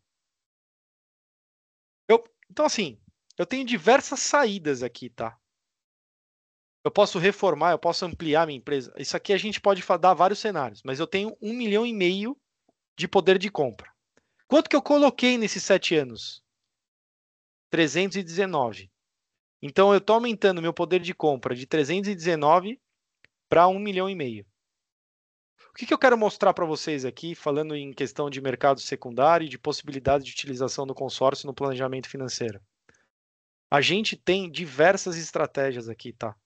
Então, assim, eu tenho diversas saídas aqui, tá? Eu posso reformar, eu posso ampliar minha empresa. Isso aqui a gente pode dar vários cenários, mas eu tenho R$1,5 milhão de poder de compra. Quanto que eu coloquei nesses 7 anos? 319. Então, eu estou aumentando meu poder de compra de 319 para R$1,5 milhão. O que eu quero mostrar para vocês aqui, falando em questão de mercado secundário e de possibilidade de utilização do consórcio no planejamento financeiro? A gente tem diversas estratégias aqui, tá?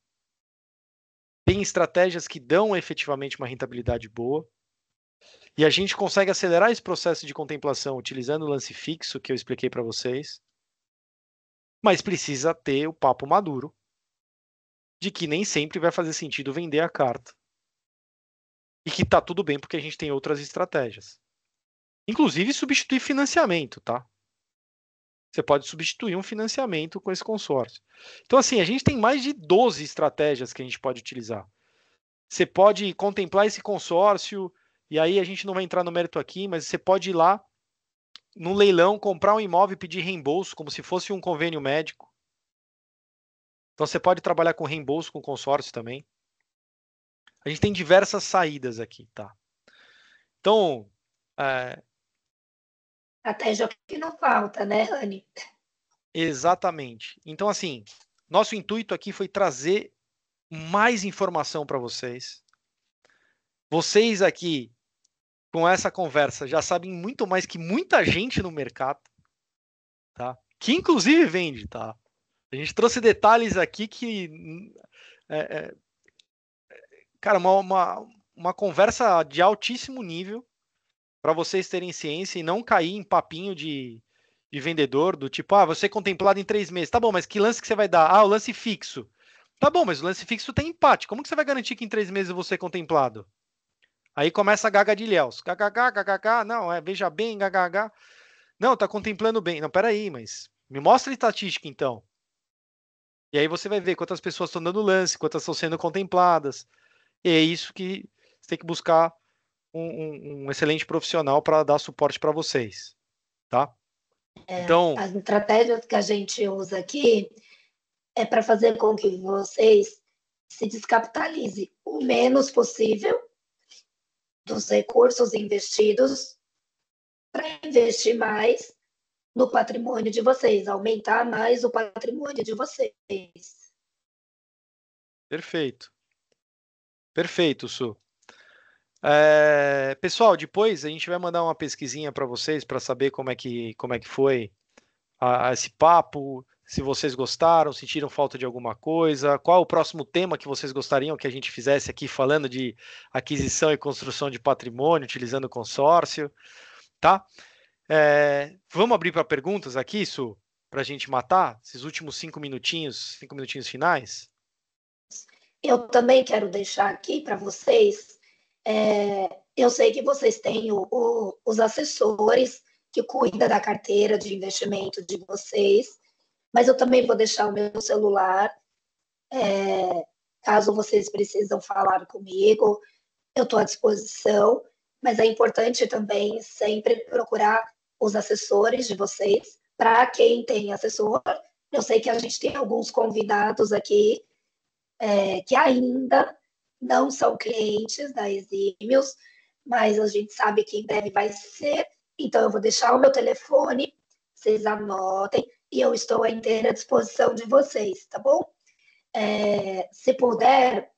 Tem estratégias que dão efetivamente uma rentabilidade boa. E a gente consegue acelerar esse processo de contemplação utilizando o lance fixo que eu expliquei para vocês. Mas precisa ter o papo maduro de que nem sempre vai fazer sentido vender a carta. E que tá tudo bem porque a gente tem outras estratégias. Inclusive substituir financiamento, tá? Você pode substituir um financiamento com esse consórcio. Então, assim, a gente tem mais de 12 estratégias que a gente pode utilizar. Você pode contemplar esse consórcio, e aí a gente não vai entrar no mérito aqui, mas você pode ir lá no leilão, comprar um imóvel e pedir reembolso, como se fosse um convênio médico. Então, você pode trabalhar com reembolso com consórcio também. A gente tem diversas saídas aqui, tá? Então, Até já que não falta, né, Rani? exatamente. Então, assim, nosso intuito aqui foi trazer mais informação para vocês. Vocês aqui, com essa conversa, já sabem muito mais que muita gente no mercado, tá? Que inclusive vende, tá? A gente trouxe detalhes aqui que, é, é, cara, uma conversa de altíssimo nível para vocês terem ciência e não cair em papinho de vendedor, do tipo, você é contemplado em 3 meses. Tá bom, mas que lance que você vai dar? O lance fixo. Tá bom, mas o lance fixo tem empate. Como que você vai garantir que em 3 meses eu vou ser contemplado? Aí começa a gaga de Ilhéus. KKK, KKK, não, veja bem, GHH. Não, tá contemplando bem. Não, peraí, mas me mostra a estatística então. E aí você vai ver quantas pessoas estão dando lance, quantas estão sendo contempladas. E é isso que você tem que buscar um excelente profissional para dar suporte para vocês, tá? Então, As estratégias que a gente usa aqui é para fazer com que vocês se descapitalize o menos possível dos recursos investidos para investir mais no patrimônio de vocês, aumentar mais o patrimônio de vocês. perfeito. Perfeito, Su. Pessoal, depois a gente vai mandar uma pesquisinha para vocês para saber como é que foi esse papo, se vocês gostaram, sentiram falta de alguma coisa, qual o próximo tema que vocês gostariam que a gente fizesse aqui falando de aquisição e construção de patrimônio, utilizando consórcio, tá? Vamos abrir para perguntas aqui, Su, para a gente matar esses últimos 5 minutinhos finais? Eu também quero deixar aqui para vocês, eu sei que vocês têm os assessores que cuidam da carteira de investimento de vocês, mas eu também vou deixar o meu celular, caso vocês precisam falar comigo, eu estou à disposição, mas é importante também sempre procurar os assessores de vocês. Para quem tem assessor, eu sei que a gente tem alguns convidados aqui que ainda não são clientes da Exímios, mas a gente sabe que em breve vai ser. Então, eu vou deixar o meu telefone, vocês anotem, e eu estou à inteira disposição de vocês, tá bom? Se puder,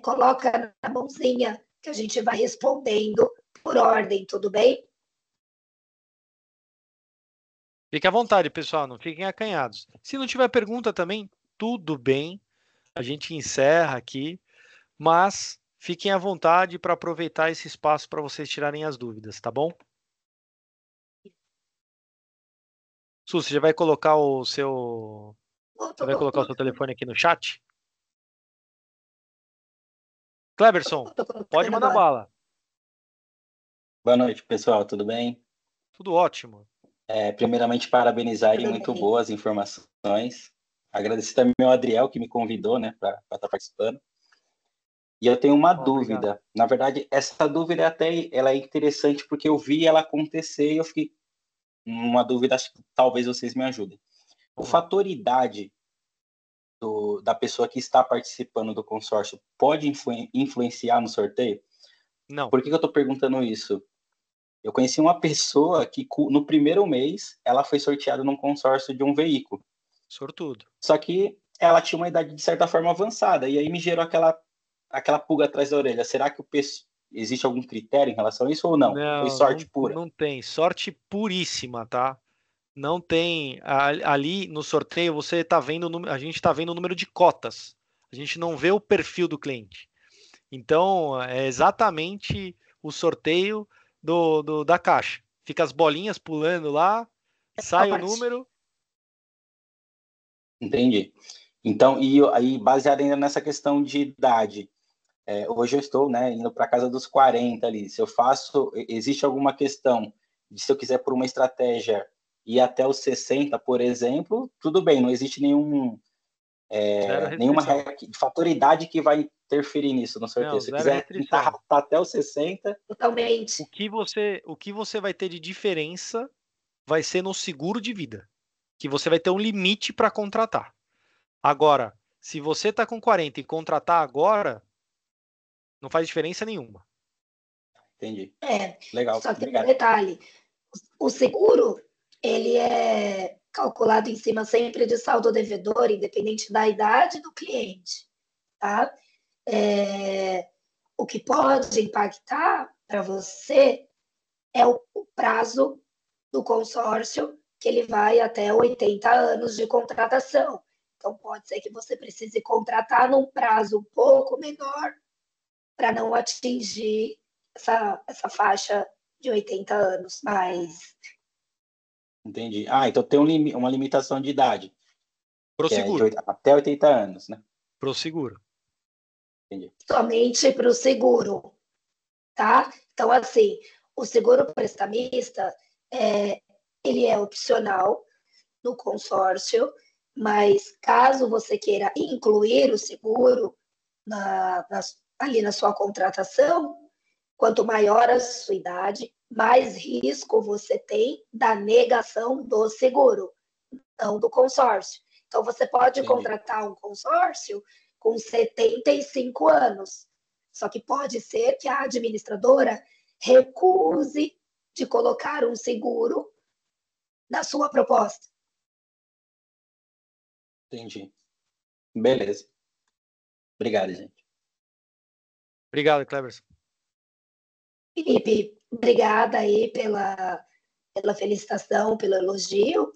coloca na mãozinha que a gente vai respondendo por ordem, tudo bem? Fique à vontade, pessoal, não fiquem acanhados. Se não tiver pergunta também, tudo bem, a gente encerra aqui, mas fiquem à vontade para aproveitar esse espaço para vocês tirarem as dúvidas, tá bom? Su, você já vai colocar o seu. Você vai colocar o seu telefone aqui no chat? Cleberson, Tô pode colocando mandar agora. bala. Boa noite, pessoal, tudo bem? Tudo ótimo. Primeiramente, parabenizar aí, Tudo muito bem. boas informações. Agradecer também ao Adriel, que me convidou, né, para estar participando. E eu tenho uma Obrigado. dúvida. Na verdade, essa dúvida ela é interessante porque eu vi ela acontecer e eu fiquei uma dúvida, acho que talvez vocês me ajudem. O Vamos lá. fator idade da pessoa que está participando do consórcio pode influenciar no sorteio? Não, Por que eu estou perguntando isso? Eu conheci uma pessoa que, no primeiro mês, ela foi sorteada num consórcio de um veículo. sortudo. Só que ela tinha uma idade, de certa forma, avançada. E aí me gerou aquela pulga atrás da orelha. Será que existe algum critério em relação a isso ou não? Foi Não, sorte não, pura? não tem. Sorte puríssima, tá? Não tem. Ali no sorteio você está vendo, a gente está vendo o número de cotas. A gente não vê o perfil do cliente. Então, é exatamente o sorteio da caixa. Fica as bolinhas pulando lá, sai o Sorte. número. Entendi. Então, e aí, baseado ainda nessa questão de idade, hoje eu estou, né, indo para casa dos 40 ali. Se eu faço, existe alguma questão de se eu quiser por uma estratégia ir até os 60, por exemplo, tudo bem, não existe Zero nenhuma restrição. fator idade que vai interferir nisso, no sorteio. Não, Se eu zero quiser tentar restrição. arrastar até os 60, Totalmente. O que você vai ter de diferença vai ser no seguro de vida, que você vai ter um limite para contratar. Agora, se você está com 40 e contratar agora, não faz diferença nenhuma. entendi. Só Legal, que tem um obrigado. detalhe. O seguro, ele é calculado em cima sempre de saldo devedor, independente da idade do cliente, tá? O que pode impactar para você é o prazo do consórcio, que ele vai até 80 anos de contratação. Então, pode ser que você precise contratar num prazo um pouco menor para não atingir essa faixa de 80 anos. Mas Entendi. Então tem uma limitação de idade, Pro que é de seguro. até 80 anos, né? Pro seguro. Entendi. somente para o seguro, tá? Então, assim, o seguro prestamista, ele é opcional no consórcio, mas caso você queira incluir o seguro ali na sua contratação, quanto maior a sua idade, mais risco você tem da negação do seguro, não do consórcio. Então, você pode Entendi. contratar um consórcio com 75 anos, só que pode ser que a administradora recuse de colocar um seguro na sua proposta. Entendi. Beleza. Obrigado, gente. Obrigado, Cleverson. Felipe, obrigada aí pela felicitação, pelo elogio.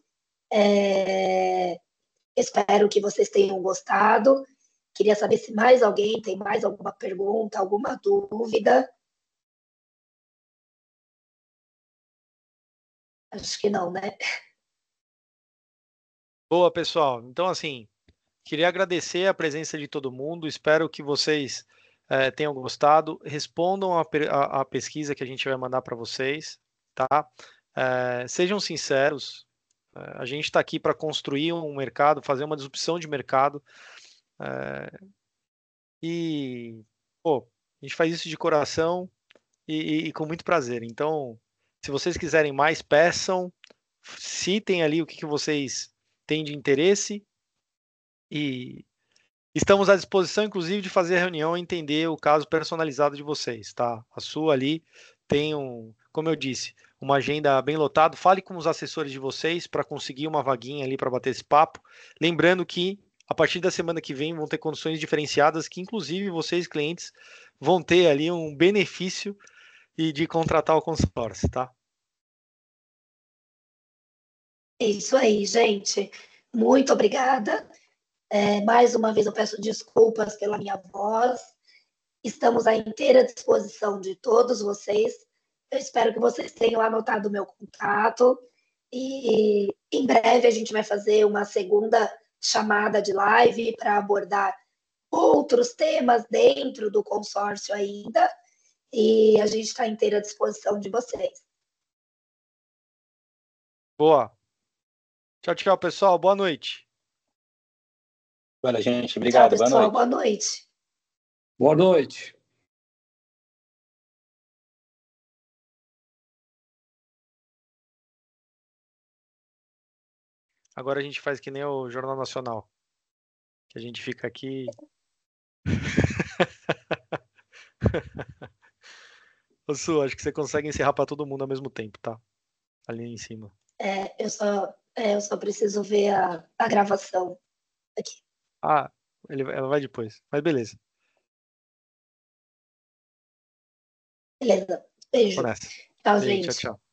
Espero que vocês tenham gostado. Queria saber se mais alguém tem mais alguma pergunta, alguma dúvida. Acho que não, né? Boa, pessoal. Então, assim, queria agradecer a presença de todo mundo. Espero que vocês tenham gostado. Respondam a pesquisa que a gente vai mandar para vocês, tá? Sejam sinceros. A gente está aqui para construir um mercado, fazer uma disrupção de mercado. E, pô, a gente faz isso de coração e com muito prazer. Então, se vocês quiserem mais, peçam, citem ali o que vocês têm de interesse e estamos à disposição, inclusive, de fazer a reunião e entender o caso personalizado de vocês, tá? A sua ali tem como eu disse, uma agenda bem lotada. Fale com os assessores de vocês para conseguir uma vaguinha ali para bater esse papo. Lembrando que a partir da semana que vem vão ter condições diferenciadas que, inclusive, vocês, clientes, vão ter ali um benefício e de contratar o consórcio, tá? É isso aí, gente. Muito obrigada. Mais uma vez eu peço desculpas pela minha voz. Estamos à inteira disposição de todos vocês. Eu espero que vocês tenham anotado o meu contato. E em breve a gente vai fazer uma segunda chamada de live para abordar outros temas dentro do consórcio ainda. E a gente está à inteira disposição de vocês. Boa. Tchau, tchau, pessoal. Boa noite. Olha, gente, Tchau, obrigado. Boa pessoal. noite. Boa noite. Boa noite. Agora a gente faz que nem o Jornal Nacional, que a gente fica aqui. Ô, Su, acho que você consegue encerrar para todo mundo ao mesmo tempo, tá? Ali em cima. Eu só preciso ver a gravação aqui. Ah, ela vai depois. Mas beleza. Beleza. Beijo. Vou nessa. Tchau, Beijo, gente. tchau, tchau.